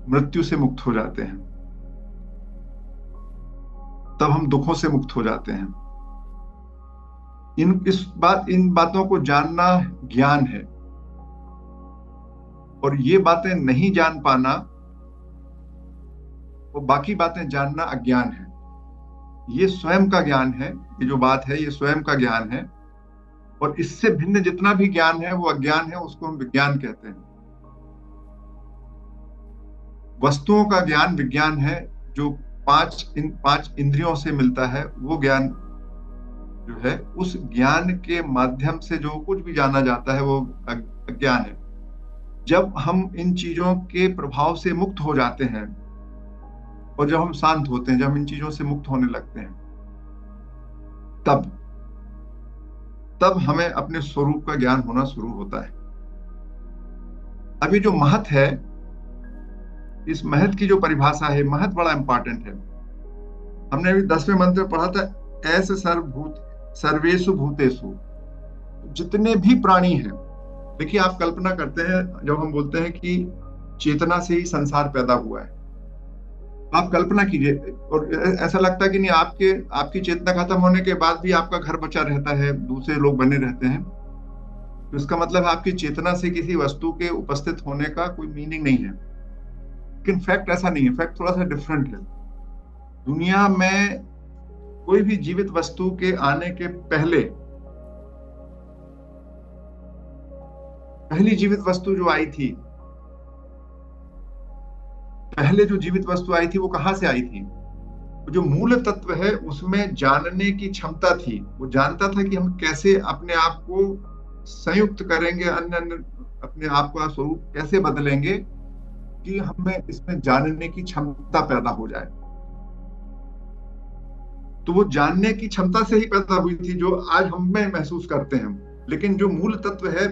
मृत्यु से मुक्त हो जाते हैं, तब हम दुखों से मुक्त हो जाते हैं। इन बातों को जानना ज्ञान है, और ये बातें नहीं जान पाना, वो बाकी बातें जानना अज्ञान है। ये स्वयं का ज्ञान है, ये जो बात है ये स्वयं का ज्ञान है, और इससे भिन्न जितना भी ज्ञान है वो अज्ञान है, उसको हम विज्ञान कहते हैं। वस्तुओं का ज्ञान विज्ञान है, जो इन पांच इंद्रियों से मिलता है, वो ज्ञान जो है, उस ज्ञान के माध्यम से जो कुछ भी जाना जाता है वो अज्ञान है। जब हम इन चीजों के प्रभाव से मुक्त हो जाते हैं, और जब हम शांत होते हैं, जब हम इन चीजों से मुक्त होने लगते हैं, तब तब हमें अपने स्वरूप का ज्ञान होना शुरू होता है। अभी जो महत है, इस महत की जो परिभाषा है, महत बड़ा इंपॉर्टेंट है। हमने अभी 10वें मंत्र में पढ़ा था, ऐसे सर्वेषु भूतेषु, जितने भी प्राणी हैं। देखिए, आप कल्पना करते हैं, जब हम बोलते हैं कि चेतना से ही संसार पैदा हुआ है, आप कल्पना कीजिए, और ऐसा लगता है कि नहीं, आपकी चेतना खत्म होने के बाद भी आपका घर बचा रहता है, दूसरे लोग बने रहते हैं, तो इसका मतलब है आपकी चेतना से किसी वस्तु के उपस्थित होने का कोई मीनिंग नहीं है। लेकिन फैक्ट ऐसा नहीं है, फैक्ट थोड़ा सा डिफरेंट है। दुनिया में कोई भी जीवित वस्तु के आने के पहले, पहली जीवित वस्तु जो आई थी, पहले जो जीवित वस्तु आई थी, वो कहां से आई थी? जो मूल तत्व है, उसमें जानने की क्षमता थी। वो जानता था कि हम कैसे अपने आप को संयुक्त करेंगे, अन्य अन्य अपने आप का स्वरूप कैसे बदलेंगे, कि हमें इसमें जानने की क्षमता पैदा हो जाए। तो वो जानने की क्षमता से ही पैदा हुई थी, जो आज हम में महसूस करते हैं। लेकिन जो मूल तत्व है,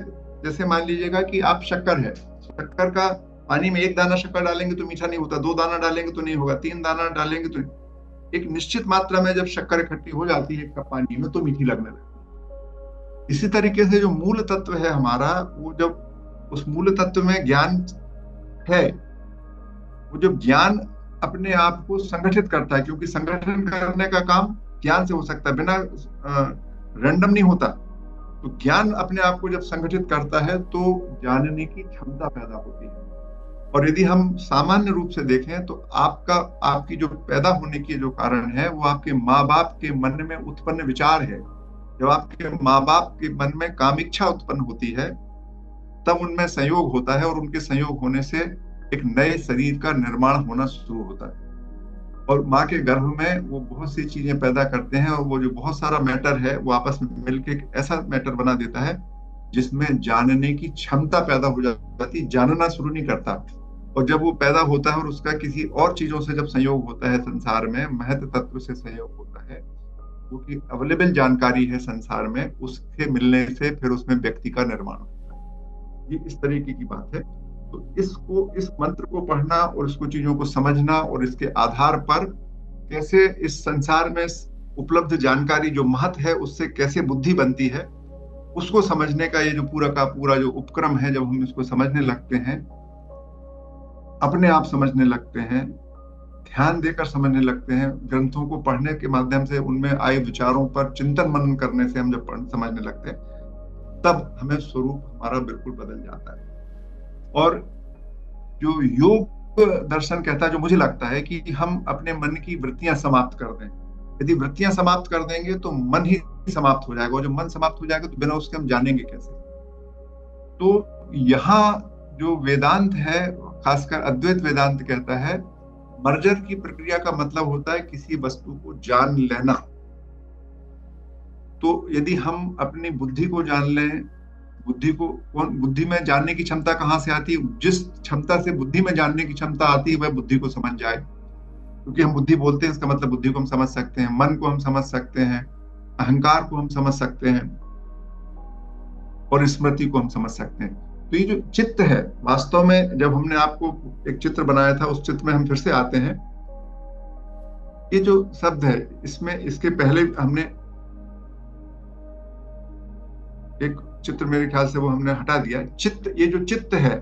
जैसे मान लीजिएगा कि आप शक्कर है, शक्कर का पानी में 1 दाना शक्कर डालेंगे तो मीठा नहीं होता, 2 दाना डालेंगे तो नहीं होगा, 3 दाना डालेंगे तो नहीं। एक निश्चित मात्रा में जब शक्कर इकट्ठी हो जाती है 1 कप पानी में, तो मीठी लगने लगती है। इसी तरीके से जो मूल तत्व है हमारा, वो जब उस मूल तत्व में ज्ञान है, वो जब ज्ञान अपने आप को संगठित करता है, क्योंकि संगठन करने का काम ज्ञान से हो सकता है, बिना रैंडम नहीं होता। तो ज्ञान अपने आप को जब संगठित करता है, तो जानने की क्षमता पैदा होती है। और यदि हम सामान्य रूप से देखें तो आपकी जो पैदा होने की जो कारण है वो आपके माँ बाप के मन में उत्पन्न विचार है। जब आपके माँ बाप के मन में कामिच्छा उत्पन्न होती है तब उनमें संयोग होता है, और उनके संयोग होने से एक नए शरीर का निर्माण होना शुरू होता है। और माँ के गर्भ में वो बहुत सी चीजें पैदा करते हैं, और वो जो बहुत सारा मैटर है वो आपस में मिलके एक ऐसा मैटर बना देता है जिसमें जानने की क्षमता पैदा हो जाती, जानना शुरू नहीं करता। और जब वो पैदा होता है और उसका किसी और चीजों से जब संयोग होता है, संसार में महत तत्व से संयोग होता है, वो की अवेलेबल जानकारी है संसार में, उसके मिलने से फिर उसमें व्यक्ति का निर्माण होता है। ये इस तरीके की बात है। तो इस मंत्र को पढ़ना और इसको चीजों को समझना और इसके आधार पर कैसे इस संसार में उपलब्ध जानकारी जो महत है उससे कैसे बुद्धि बनती है, उसको समझने का ये जो पूरा का पूरा जो उपक्रम है, जब हम इसको समझने लगते हैं, अपने आप समझने लगते हैं, ध्यान देकर समझने लगते हैं, ग्रंथों को पढ़ने के माध्यम से उनमें आए विचारों पर चिंतन मनन करने से हम जब समझने लगते हैं, तब हमें स्वरूप हमारा बिल्कुल बदल जाता है। और जो योग दर्शन कहता है, जो मुझे लगता है कि हम अपने मन की वृत्तियां समाप्त कर दें। यदि वृत्तियां समाप्त कर देंगे तो मन ही समाप्त हो जाएगा, और जब मन समाप्त हो जाएगा तो बिना उसके हम जानेंगे कैसे। तो यहाँ जो वेदांत है, खासकर अद्वैत वेदांत कहता है, मर्जर की प्रक्रिया का मतलब होता है किसी वस्तु को जान लेना। तो यदि हम अपनी बुद्धि को जान लें, बुद्धि में जानने की क्षमता कहाँ से आती है? जिस क्षमता से बुद्धि में जानने की क्षमता आती है वह बुद्धि को समझ जाए। क्योंकि हम बुद्धि बोलते हैं, इसका मतलब बुद्धि को हम समझ सकते हैं, मन को हम समझ सकते हैं, अहंकार को हम समझ सकते हैं, और स्मृति को हम समझ सकते हैं। तो ये जो चित्त है, वास्तव में जब हमने आपको एक चित्र बनाया था, उस चित्र में हम फिर से आते हैं। ये जो शब्द है, इसमें इसके पहले हमने एक चित्र, मेरे ख्याल से वो हमने हटा दिया। चित्त, ये जो चित्त है,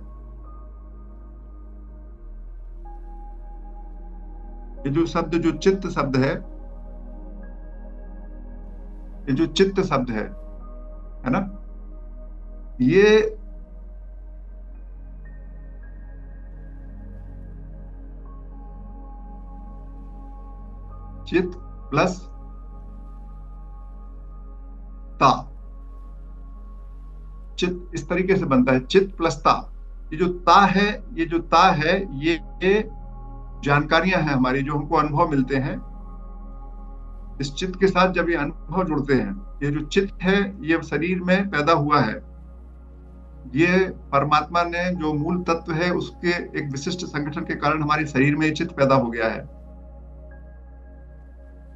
ये जो शब्द, जो चित्त शब्द है, ये जो चित्त शब्द है ना, ये चित्त प्लस ता, चित्त इस तरीके से बनता है, चित्त प्लस ता। ये जो ता है, ये जो ता है, ये जानकारियां हैं हमारी, जो हमको अनुभव मिलते हैं। इस चित्त के साथ जब ये अनुभव जुड़ते हैं, ये जो चित्त है ये शरीर में पैदा हुआ है, ये परमात्मा ने जो मूल तत्व है उसके एक विशिष्ट संगठन के कारण हमारे शरीर में ये चित्त पैदा हो गया है।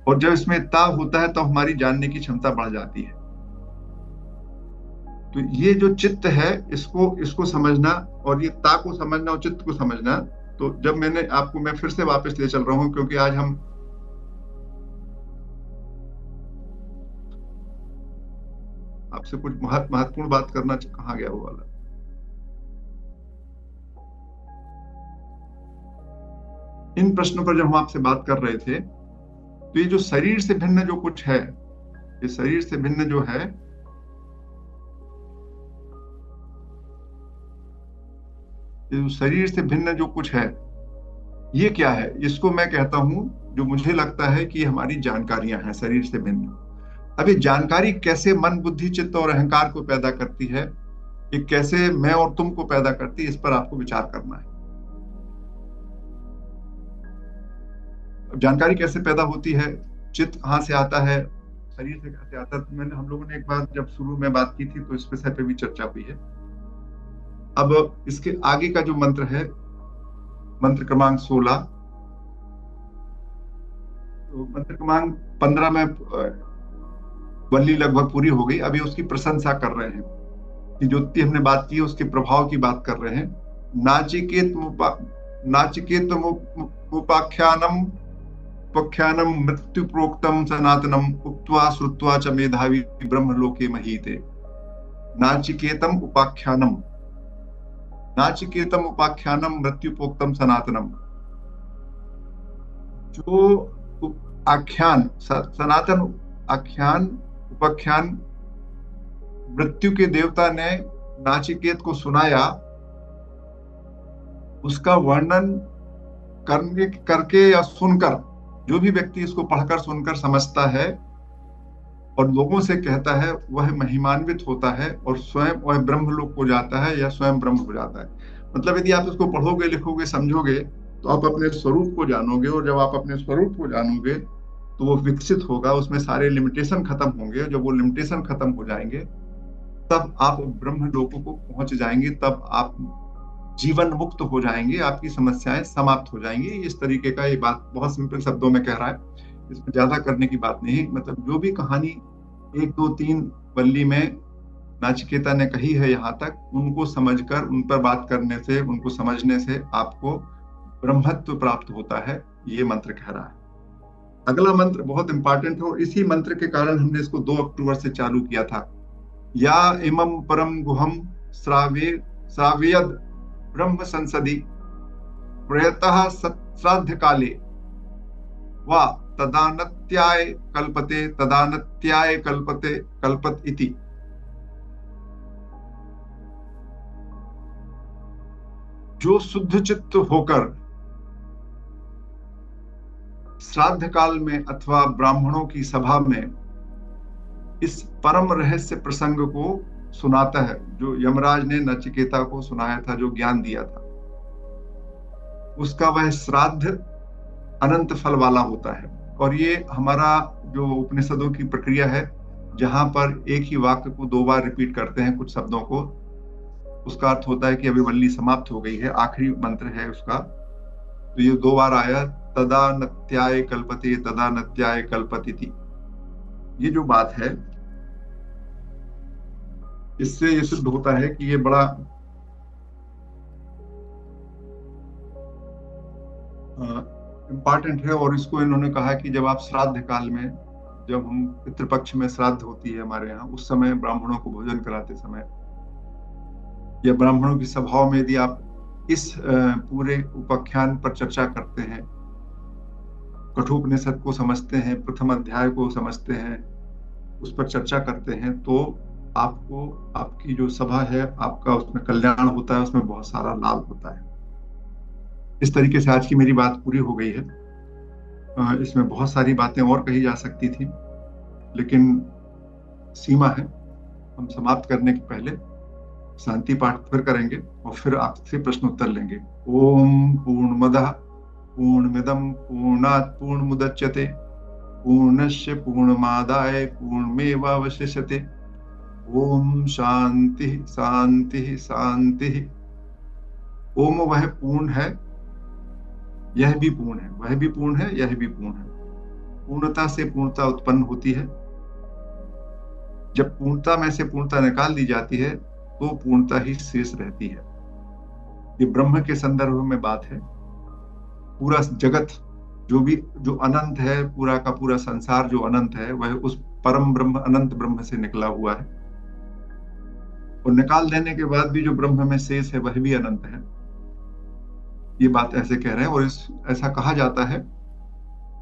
और जब इसमें ता होता है तो हमारी जानने की क्षमता बढ़ जाती है। तो ये जो चित्त है, इसको समझना, और ये ता को समझना और चित्त को समझना। तो जब मैं फिर से वापस ले चल रहा हूं, क्योंकि आज हम आपसे कुछ महत्वपूर्ण बात करना, कहाँ गया वो वाला? इन प्रश्नों पर जब हम आपसे बात कर रहे थे, तो ये जो शरीर से भिन्न जो कुछ है, ये शरीर से भिन्न जो है, ये जो शरीर से भिन्न जो कुछ है, ये क्या है? इसको मैं कहता हूं, जो मुझे लगता है कि हमारी जानकारियां हैं शरीर से भिन्न। अब ये जानकारी कैसे मन, बुद्धि, चित्त और अहंकार को पैदा करती है, ये कैसे मैं और तुम को पैदा करती है, इस पर आपको विचार करना है। जानकारी कैसे पैदा होती है, चित्त कहाँ से आता है, शरीर से कैसे आता है? मैंने, हम लोगों ने एक बार जब शुरू में बात की थी तो इस विषय पे भी चर्चा हुई है। अब इसके आगे का जो मंत्र है, मंत्र क्रमांक 16, तो मंत्र क्रमांक 15 में वल्ली लगभग पूरी हो गई। अभी उसकी प्रशंसा कर रहे हैं कि जो हमने बात की उसके प्रभाव की बात कर रहे हैं। नाचिकेत मुपाख्यानम पख्यानम मृत्यु प्रोक्तम सनातनम उक्त्वा श्रुत्वा च मेधावी ब्रह्मलोके महीते। नाचिकेतम उपाख्यानम, नाचिकेतम उपाख्यानम मृत्यु प्रोक्तम सनातनम। जो आख्यान, सनातन आख्यान, उपाख्यान मृत्यु के देवता ने नाचिकेत को सुनाया, उसका वर्णन करने करके या सुनकर, जो भी व्यक्ति इसको पढ़कर सुनकर समझता है और लोगों से कहता है, वह महिमान्वित होता है और स्वयं वह ब्रह्मलोक को जाता है या स्वयं ब्रह्म हो जाता है। मतलब यदि आप इसको पढ़ोगे, लिखोगे, समझोगे, तो आप अपने स्वरूप को जानोगे, और जब आप अपने स्वरूप को जानोगे तो वो विकसित होगा, उसमें सारे लिमिटेशन खत्म होंगे। जब वो लिमिटेशन खत्म हो जाएंगे तब आप ब्रह्म लोकों को पहुंच जाएंगे, तब आप जीवन मुक्त हो जाएंगे, आपकी समस्याएं समाप्त हो जाएंगी। इस तरीके का, ये बात बहुत सिंपल शब्दों में कह रहा है, इसमें ज्यादा करने की बात नहीं। मतलब जो भी कहानी 1 2 3 वल्ली में नाचिकेता ने कही है यहाँ तक, उनको समझकर उन पर बात करने से, उनको समझने से आपको ब्रह्मत्व प्राप्त होता है, ये मंत्र कह रहा है। अगला मंत्र बहुत इंपॉर्टेंट है, और इसी मंत्र के कारण हमने इसको 2 अक्टूबर से चालू किया था। या इमं परम गुहम श्रावयद ब्रह्म संसदि प्रयतः श्राद्ध काले वा तदानत्याय कल्पते कल्पत इति। जो शुद्ध चित्त होकर श्राद्ध काल में अथवा ब्राह्मणों की सभा में इस परम रहस्य प्रसंग को सुनाता है, जो यमराज ने नचिकेता को सुनाया था, जो ज्ञान दिया था, उसका वह श्राद्ध अनंत फल वाला होता है। और ये हमारा जो उपनिषदों की प्रक्रिया है, जहां पर एक ही वाक्य को 2 बार रिपीट करते हैं कुछ शब्दों को, उसका अर्थ होता है कि अभी वल्ली समाप्त हो गई है, आखिरी मंत्र है उसका। तो ये 2 बार आया, तदा नत्याय कल्पते तदा नत्याय कल्पतिति। ये जो बात है, इससे ये सिद्ध होता है कि ये बड़ा इम्पॉर्टेंट है। और इसको इन्होंने कहा कि जब आप श्राद्ध काल में, जब हम पितृपक्ष में श्राद्ध होती है हमारे यहाँ, उस समय ब्राह्मणों को भोजन कराते समय, या ब्राह्मणों की सभाओं में यदि आप इस पूरे उपाख्यान पर चर्चा करते हैं, कठोपनिषद को समझते हैं, प्रथम अध्याय को समझते हैं, उस पर चर्चा करते हैं, तो आपको, आपकी जो सभा है, आपका उसमें कल्याण होता है, उसमें बहुत सारा लाभ होता है। इस तरीके से आज की मेरी बात पूरी हो गई है। इसमें बहुत सारी बातें और कही जा सकती थी, लेकिन सीमा है। हम समाप्त करने के पहले शांति पाठ फिर करेंगे और फिर आपसे प्रश्न उत्तर लेंगे। ओम पूर्णमदः पूर्णमिदं पूर्णात् पूर्णमुदच्यते पूर्णस्य पूर्णमादाय पूर्णमेवावशिष्यते। ओम शांति शांति शांति। ओम वह पूर्ण है, यह भी पूर्ण है, वह भी पूर्ण है, यह भी पूर्ण है। पूर्णता से पूर्णता उत्पन्न होती है। जब पूर्णता में से पूर्णता निकाल दी जाती है तो पूर्णता ही शेष रहती है। ये ब्रह्म के संदर्भ में बात है। पूरा जगत जो अनंत है, पूरा का पूरा संसार जो अनंत है, वह उस परम ब्रह्म, अनंत ब्रह्म से निकला हुआ है। और निकाल देने के बाद भी जो ब्रह्म में शेष है, वह भी अनंत है। ये बात ऐसे कह रहे हैं। और ऐसा कहा जाता है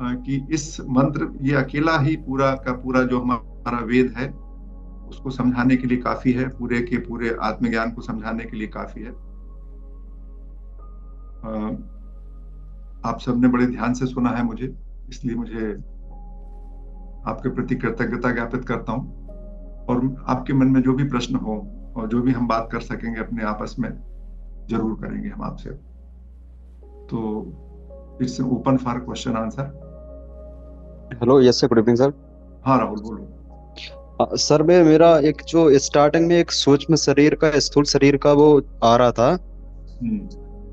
कि इस मंत्र, ये अकेला ही पूरा का पूरा जो हमारा वेद है, उसको समझाने के लिए काफी है, पूरे के पूरे आत्मज्ञान को समझाने के लिए काफी है। आप सबने बड़े ध्यान से सुना है मुझे, इसलिए मुझे आपके प्रति कृतज्ञता ज्ञापित करता हूँ। और आपके मन में जो भी प्रश्न हो और जो भी हम बात कर सकेंगे अपने आपस में, जरूर करेंगे हम आपसे। तो it's open for question answer. Hello, yes sir, good evening sir. हाँ राहुल, बोलो। सर मैं, मेरा एक जो स्टार्टिंग में एक सूक्ष्म शरीर का, स्थूल शरीर का वो आ रहा था,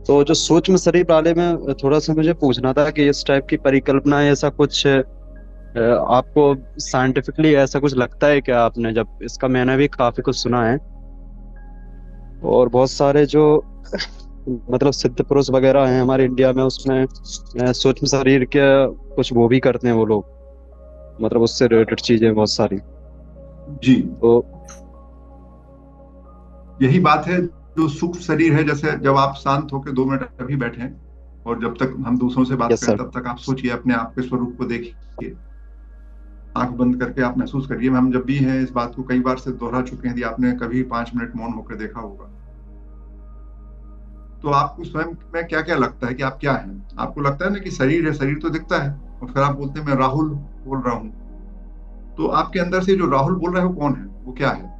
तो जो सूक्ष्म शरीर वाले में थोड़ा सा मुझे पूछना था कि इस टाइप की परिकल्पना है, ऐसा कुछ आपको साइंटिफिकली ऐसा कुछ लगता है क्या? आपने जब इसका, मैंने भी काफी कुछ सुना है, और बहुत सारे जो मतलब सिद्ध पुरुष वगैरह हैं हमारे इंडिया में, उसमें सूक्ष्म शरीर के कुछ वो भी करते हैं वो लोग, मतलब उससे रिलेटेड चीजें बहुत सारी। जी, तो यही बात है। जो सूक्ष्म शरीर है, जैसे जब आप शांत होकर 2 मिनट अभी बैठे हैं, और जब तक हम दूसरों से बात यस करें, सर। तब तक आप सोचिए, अपने आप के स्वरूप को देखिए, आंख बंद करके आप महसूस करिए। हम जब भी हैं, इस बात को कई बार से दोहरा चुके हैं, यदि आपने कभी 5 मिनट मौन होकर देखा होगा, तो आपको स्वयं में क्या क्या लगता है कि आप क्या हैं? आपको लगता है ना कि शरीर है, शरीर तो दिखता है, और फिर आप बोलते हैं मैं राहुल बोल रहा हूँ। तो आपके अंदर से जो राहुल बोल रहा है वो कौन है, वो क्या है?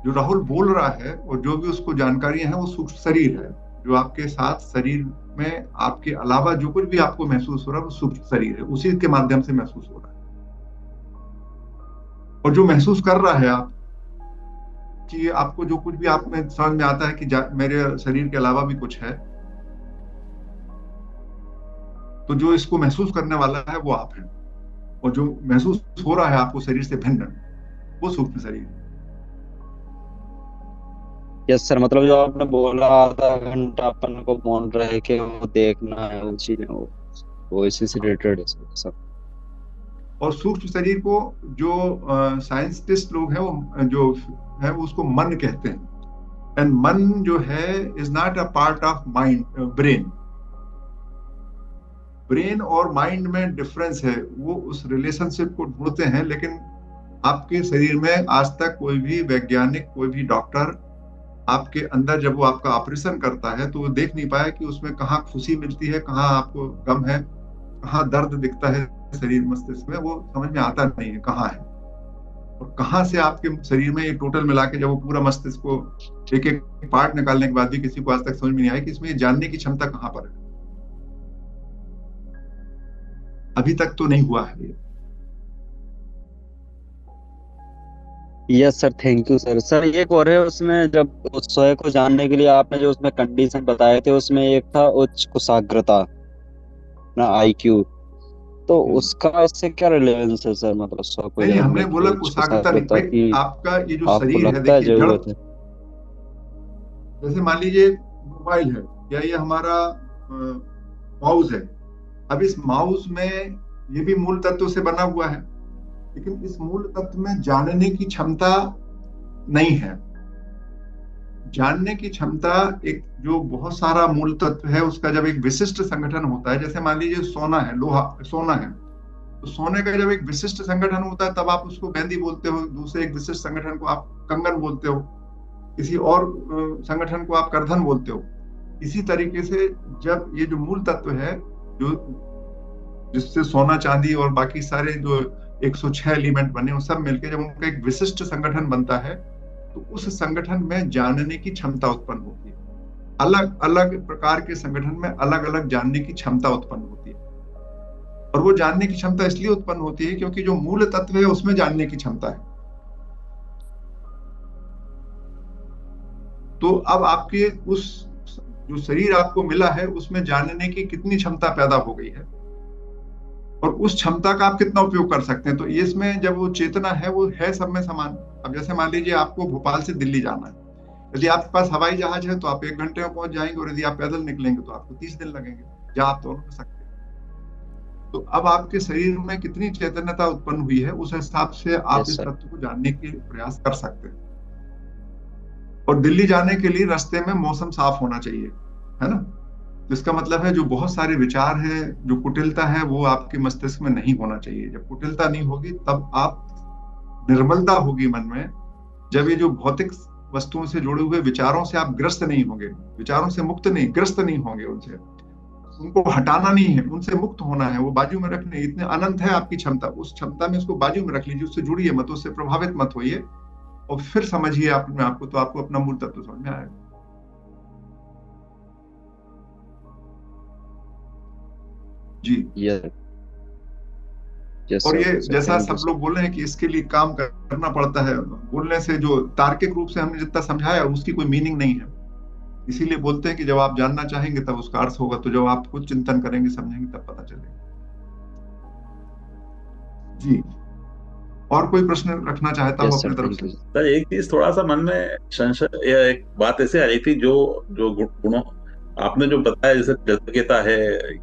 जो राहुल बोल रहा है और जो भी उसको जानकारियां हैं वो सूक्ष्म शरीर है, जो आपके साथ शरीर में आपके अलावा जो कुछ भी आपको महसूस हो रहा है वो सूक्ष्म शरीर है, उसी के माध्यम से महसूस हो रहा है। और जो महसूस कर रहा है आप, कि आपको जो कुछ भी आप में समझ में आता है कि मेरे शरीर के अलावा भी कुछ है, तो जो इसको महसूस करने वाला है वो आप हैं। और जो महसूस हो रहा है आपको शरीर से भिन्न, वो सूक्ष्म शरीर है। यस सर, मतलब जो आपने बोला आधा घंटा अपन को मौन रह के वो देखना है वो चीजें, वो इसी से हाँ। रिलेटेड है सर। और सूक्ष्म शरीर को जो साइंटिस्ट लोग हैं वो जो है वो उसको मन कहते हैं। एंड मन जो है is not a part of mind, brain. Brain और माइंड में डिफरेंस है, वो उस रिलेशनशिप को ढूंढते हैं। लेकिन आपके शरीर में आज तक कोई भी वैज्ञानिक, कोई भी डॉक्टर आपके अंदर जब वो आपका ऑपरेशन करता है तो वो देख नहीं पाया कि उसमें कहाँ खुशी मिलती है, कहाँ आपको गम है, कहाँ दर्द दिखता है शरीर मस्तिष्क में, वो समझ में आता नहीं है कहाँ है। और कहाँ से आपके शरीर में ये टोटल मिला के जब वो पूरा मस्तिष्क को एक एक पार्ट निकालने के बाद भी किसी को आज तक समझ में नहीं आया कि इसमें ये जानने की क्षमता कहाँ पर है। अभी तक तो नहीं हुआ है ये। Yes sir, thank you sir. Sir एक और है उसमें, जब उस स्वयं को जानने के लिए आपने जो उसमें कंडीशन बताए थे, उसमें एक था उच्च कुशाग्रता ना, आईक्यू। तो हम्म। उसका इससे क्या रिलेवेंस है सर, मतलब स्वयं को नहीं नहीं, हमने जानने की बोला उच्च कुशाग्रता नहीं कुशाग्रता भाई। की आपका ये जो आपको शरीर है, लगता है देखिए जड़, जरूरत है? जैसे मान लीजिए मोबाइल है, या ये हमारा माउस है। अब इस माउस में ये भी मूल तत्व से बना हुआ है, लेकिन इस मूल तत्व में जानने की क्षमता नहीं है। जानने की क्षमता एक जो बहुत सारा मूल तत्व है उसका जब एक विशिष्ट संगठन होता है, जैसे मान लीजिए सोना है, लोहा सोना है, तो सोने का जब एक विशिष्ट संगठन होता है तब आप उसको बेंदी बोलते हो, दूसरे एक विशिष्ट संगठन को आप कंगन बोलते हो, किसी और संगठन को आप करधन बोलते हो। इसी तरीके से जब ये जो मूल तत्व है, जो जिससे सोना चांदी और बाकी सारे जो 106 एलिमेंट बने वो सब मिलके जब उनका एक विशिष्ट संगठन बनता है, तो उस संगठन में जानने की क्षमता उत्पन्न होती है। अलग अलग प्रकार के संगठन में अलग अलग जानने की क्षमता उत्पन्न होती है। और वो जानने की क्षमता इसलिए उत्पन्न होती है क्योंकि जो मूल तत्व है उसमें जानने की क्षमता है। तो अब आपके उस जो शरीर आपको मिला है उसमें जानने की कितनी क्षमता पैदा हो गई है, और उस क्षमता का आप कितना उपयोग कर सकते हैं। तो ये इसमें जब वो चेतना है वो है सब में समान। अब जैसे मान लीजिए आपको भोपाल से दिल्ली जाना है, यदि आपके पास हवाई जहाज है तो आप 1 घंटे में पहुंच जाएंगे, और यदि आप पैदल निकलेंगे तो आपको 30 दिन लगेंगे, या आप दोनों कर सकते हैं। तो अब आपके शरीर में कितनी चैतन्यता उत्पन्न हुई है उस हिसाब से आप यस इस सर। तत्व को जानने के प्रयास कर सकते हैं। और दिल्ली जाने के लिए रास्ते में मौसम साफ होना चाहिए, है ना। तो इसका मतलब है जो बहुत सारे विचार है, जो कुटिलता है, वो आपके मस्तिष्क में नहीं होना चाहिए। जब कुटिलता नहीं होगी तब आप, निर्मलता होगी मन में, जब ये जो भौतिक वस्तुओं से जुड़े हुए विचारों से आप ग्रस्त नहीं होंगे, विचारों से मुक्त नहीं, ग्रस्त नहीं होंगे उनसे, उनको हटाना नहीं है, उनसे मुक्त होना है, वो बाजू में रखने। इतने अनंत है आपकी क्षमता, उस क्षमता में उसको बाजू में रख लीजिए, उससे जुड़िए मत, उससे प्रभावित मत होइए, और फिर समझिए अपने आपको, तो आपको अपना मूल तत्व समझ में आएगा। जी। यस। यस और ये सर, जैसा थैंक यू सब सर। लोग बोल रहे हैं कि इसके लिए काम करना पड़ता है, बोलने से जो तार्किक रूप से हमने जितना समझाया उसकी कोई मीनिंग नहीं है। इसीलिए बोलते हैं कि जब आप जानना चाहेंगे तब उसका अर्थ होगा, तो जब आप खुद चिंतन करेंगे, समझेंगे, तब पता चलेगा। जी। और कोई प्रश्न रखना चाहता हूँ यस अपने सर, तरफ थैंक से? यू। सर एक चीज थोड़ा सा मन में संशय या एक बात ऐसे आ रही थी, जो जो गुणों आपने जो बताया, जैसे कृतज्ञता है,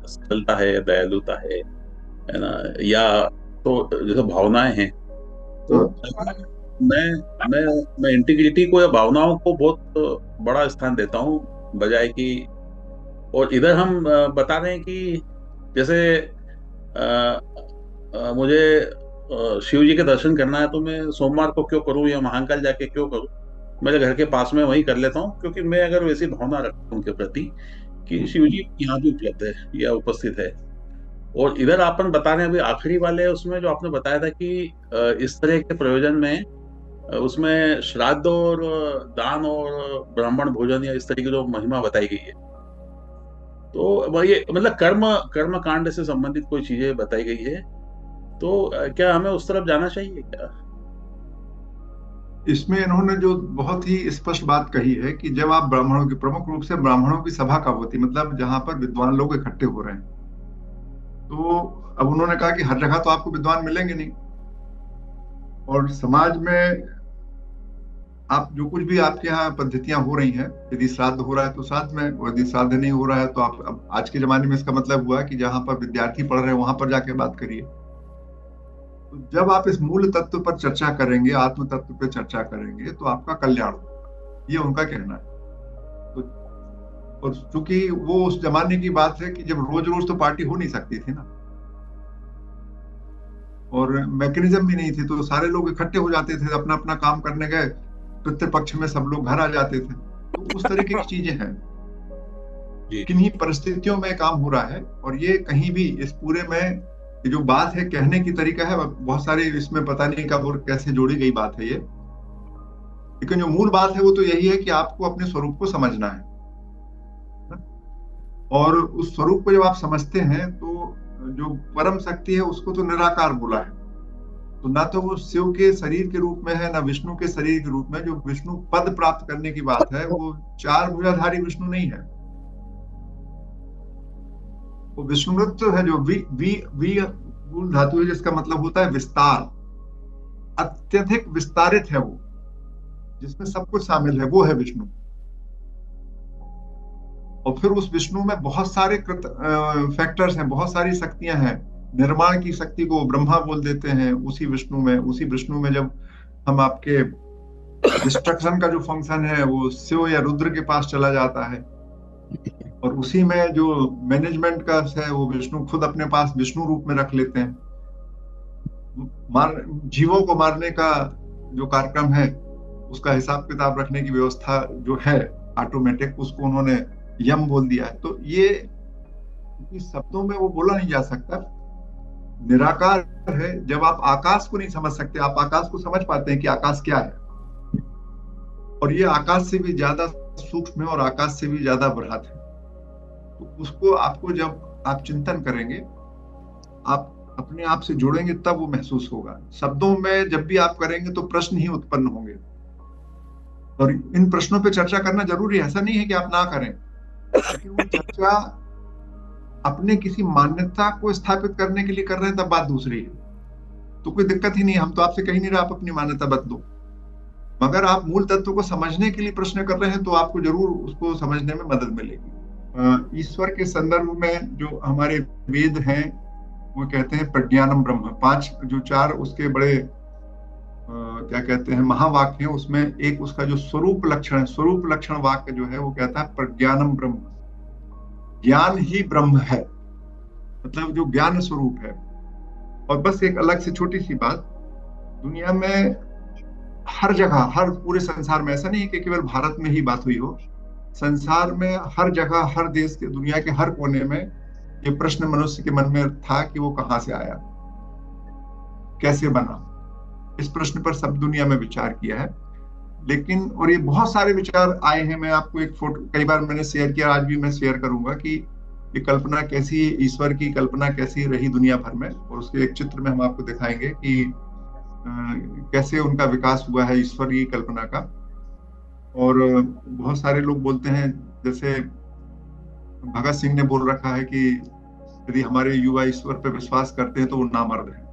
सरलता है, दयालुता है ना, या तो जैसे भावनाएं हैं, तो हाँ। मैं मैं मैं इंटीग्रिटी को या भावनाओं को बहुत बड़ा स्थान देता हूँ, बजाय कि, और इधर हम बता रहे हैं कि जैसे अ, मुझे शिव जी के दर्शन करना है तो मैं सोमवार को क्यों करूं या महाकाल जाके क्यों करूं, मेरे घर के पास में वहीं कर लेता हूँ, क्योंकि मैं अगर वैसी भावना रखता हूँ उनके प्रति कि शिव जी यहाँ भी उपलब्ध है या उपस्थित है। और इधर आपने बता रहे हैं अभी आखिरी वाले उसमें जो आपने बताया था कि इस तरह के प्रयोजन में उसमें श्राद्ध और दान और ब्राह्मण भोजन या इस तरह की जो महिमा बताई गई है, तो ये मतलब कर्म कर्म कांड से संबंधित कोई चीजें बताई गई है, तो क्या हमें उस तरफ जाना चाहिए क्या? इसमें इन्होंने जो बहुत ही स्पष्ट बात कही है कि जब आप ब्राह्मणों की, प्रमुख रूप से ब्राह्मणों की सभा कब होती, मतलब जहां पर विद्वान लोग इकट्ठे हो रहे हैं, तो अब उन्होंने कहा कि हर जगह तो आपको विद्वान मिलेंगे नहीं, और समाज में आप जो कुछ भी आपके यहाँ पद्धतियां हो रही हैं, यदि श्राद्ध हो रहा है तो साथ में, और यदि श्राद्ध नहीं हो रहा है तो आप, अब आज के जमाने में इसका मतलब हुआ कि जहां पर विद्यार्थी पढ़ रहे हैं वहां पर जाके बात करिए। तो जब आप इस मूल तत्व पर चर्चा करेंगे, आत्म तत्व पर चर्चा करेंगे, तो आपका कल्याण होगा, ये उनका कहना है। तो और चूंकि वो उस जमाने की बात है कि जब रोज रोज तो पार्टी हो नहीं सकती थी ना, और मैकेनिज्म भी नहीं थी, तो सारे लोग इकट्ठे हो जाते थे, अपना अपना काम करने गए, पितृपक्ष में सब लोग घर आ जाते थे। तो उस तरीके की चीजें हैं, जी किन्हीं परिस्थितियों में काम हो रहा है। और ये कहीं भी इस पूरे में ये जो बात है, कहने की तरीका है, बहुत सारे इसमें पता नहीं कब और कैसे जोड़ी गई बात है ये, लेकिन जो मूल बात है वो तो यही है कि आपको अपने स्वरूप को समझना है। और उस स्वरूप को जब आप समझते हैं तो जो परम शक्ति है उसको तो निराकार बोला है। तो ना तो वो शिव के शरीर के रूप में है, ना विष्णु के शरीर के रूप में। जो विष्णु पद प्राप्त करने की बात है वो चार भुजाधारी विष्णु नहीं है, वो विष्णुवृत्त है, जो वी वी वी मूल धातु है, जिसका मतलब होता है विस्तार, अत्यधिक विस्तारित है वो, जिसमें सब कुछ शामिल है, वो है विष्णु। और फिर उस विष्णु में बहुत सारे फैक्टर्स हैं, बहुत सारी शक्तियां हैं। निर्माण की शक्ति को ब्रह्मा बोल देते हैं उसी विष्णु में। उसी विष्णु में जब हम आपके डिस्ट्रक्शन का जो फंक्शन है वो शिव या रुद्र के पास चला जाता है, और उसी में जो मैनेजमेंट का है वो विष्णु खुद अपने पास विष्णु रूप में रख लेते हैं। जीवों को मारने का जो कार्यक्रम है, उसका हिसाब किताब रखने की व्यवस्था जो है ऑटोमेटिक, उसको उन्होंने यम बोल दिया है। तो ये इस शब्दों में वो बोला नहीं जा सकता, निराकार है। जब आप आकाश को नहीं समझ सकते, आप आकाश को समझ पाते हैं कि आकाश क्या है, और ये आकाश से भी ज्यादा सूक्ष्म है और आकाश से भी ज्यादा बृहत है। तो उसको आपको जब आप चिंतन करेंगे, आप अपने आप से जुड़ेंगे, तब वो महसूस होगा। शब्दों में जब भी आप करेंगे तो प्रश्न ही उत्पन्न होंगे, और इन प्रश्नों पे चर्चा करना जरूरी है, ऐसा नहीं है कि आप ना करें, लेकिन वो चर्चा अपने किसी मान्यता को स्थापित करने के लिए कर रहे हैं तब बात दूसरी है। तो कोई दिक्कत ही नहीं, हम तो आपसे कही नहीं रहे आप अपनी मान्यता बदलो, मगर आप मूल तत्व को समझने के लिए प्रश्न कर रहे हैं तो आपको जरूर उसको समझने में मदद मिलेगी। ईश्वर के संदर्भ में जो हमारे वेद हैं वो कहते हैं प्रज्ञानम ब्रह्म। पांच जो चार उसके बड़े क्या कहते हैं महावाक्य हैं, उसमें एक उसका जो स्वरूप लक्षण है, स्वरूप लक्षण वाक्य जो है वो कहता है प्रज्ञानम ब्रह्म, ज्ञान ही ब्रह्म है, मतलब जो ज्ञान स्वरूप है। और बस एक अलग से छोटी सी बात, दुनिया में हर जगह, हर पूरे संसार में, ऐसा नहीं है कि केवल भारत में ही बात हुई हो, संसार में हर जगह, हर देश के, दुनिया के हर कोने में ये प्रश्न मनुष्य के मन में था कि वो कहां से आया, कैसे बना। इस प्रश्न पर सब दुनिया में विचार किया है, लेकिन और ये बहुत सारे विचार आए हैं। मैं आपको एक फोटो कई बार मैंने शेयर किया, आज भी मैं शेयर करूंगा कि ये कल्पना कैसी, ईश्वर की कल्पना कैसी रही दुनिया भर में, और उसके एक चित्र में हम आपको दिखाएंगे कि कैसे उनका विकास हुआ है ईश्वर की कल्पना का। और बहुत सारे लोग बोलते हैं, जैसे भगत सिंह ने बोल रखा है कि यदि हमारे युवा ईश्वर पर विश्वास करते हैं तो वो नामर्द है।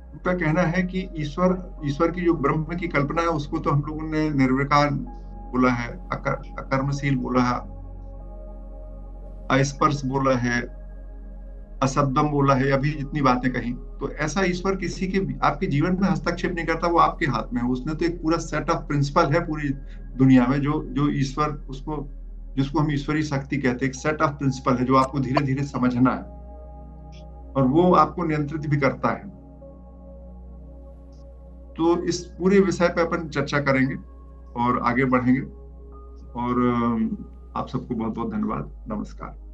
उनका कहना है कि ईश्वर की जो ब्रह्म की कल्पना है उसको तो हम लोगों ने निर्विकार बोला है, अकर्मशील बोला है, अस्पर्श बोला है, असद्दम बोला है, अभी जितनी बातें कही। तो ऐसा ईश्वर किसी के आपके जीवन में हस्तक्षेप नहीं करता, वो आपके हाथ में है। उसने तो एक पूरा सेट ऑफ प्रिंसिपल है पूरी दुनिया में, जो ईश्वर, उसको जिसको हम ईश्वरीय शक्ति कहते हैं, एक सेट ऑफ प्रिंसिपल है जो आपको धीरे धीरे समझना है, और वो आपको नियंत्रित भी करता है। तो इस पूरे विषय पे अपन चर्चा करेंगे और आगे बढ़ेंगे। और आप सबको बहुत बहुत धन्यवाद। नमस्कार।